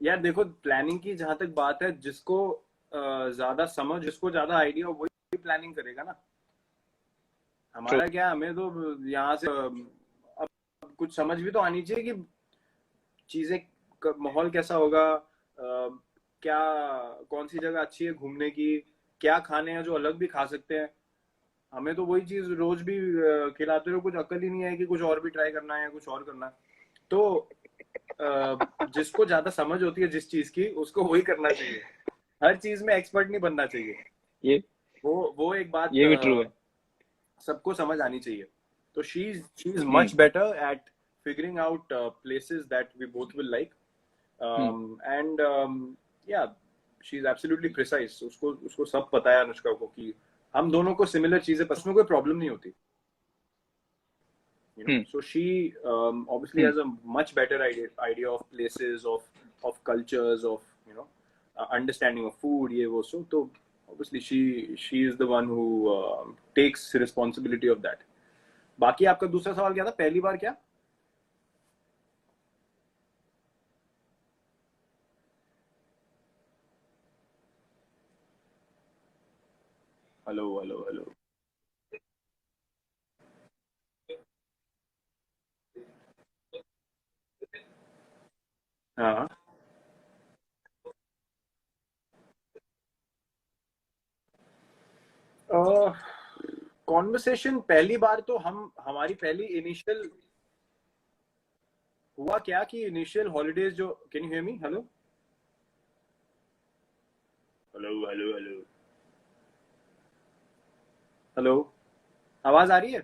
यार देखो, planning की जहां तक बात है, जिसको ज्यादा समझ, जिसको ज्यादा आइडिया हो, वही प्लानिंग करेगा ना. हमारा क्या, हमें तो यहाँ से अब कुछ समझ भी तो आनी चाहिए कि चीजें, माहौल कैसा होगा, क्या, कौन सी जगह अच्छी है घूमने की, क्या खाने हैं जो अलग भी खा सकते हैं. हमें तो वही चीज रोज भी खिलाते रहो, कुछ अकल ही नहीं है कि कुछ और भी ट्राई करना है, कुछ और करना है. तो जिसको ज्यादा समझ होती है जिस चीज की, उसको वही करना चाहिए. हर चीज में एक्सपर्ट नहीं बनना चाहिए. ये वो एक बात ये भी ट्रू है. सबको समझ आनी चाहिए. तो she is much better at figuring out places that we both will like, and yeah, she's absolutely precise. उसको सब पता है अनुष्का को कि हम दोनों को सिमिलर चीजें, उसमें कोई प्रॉब्लम नहीं होती. So she obviously has a much better idea of places, of cultures, of understanding of food, ये वो. So obviously she is the one who takes responsibility of that. बाकी आपका दूसरा सवाल क्या था, पहली बार क्या? हेलो. हाँ. कॉन्वर्सेशन पहली बार तो हमारी पहली इनिशियल हुआ क्या कि इनिशियल हॉलीडेज जो, can you hear me? Hello. Hello, आवाज आ रही है?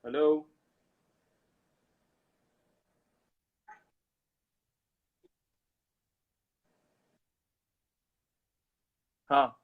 हेलो. हाँ.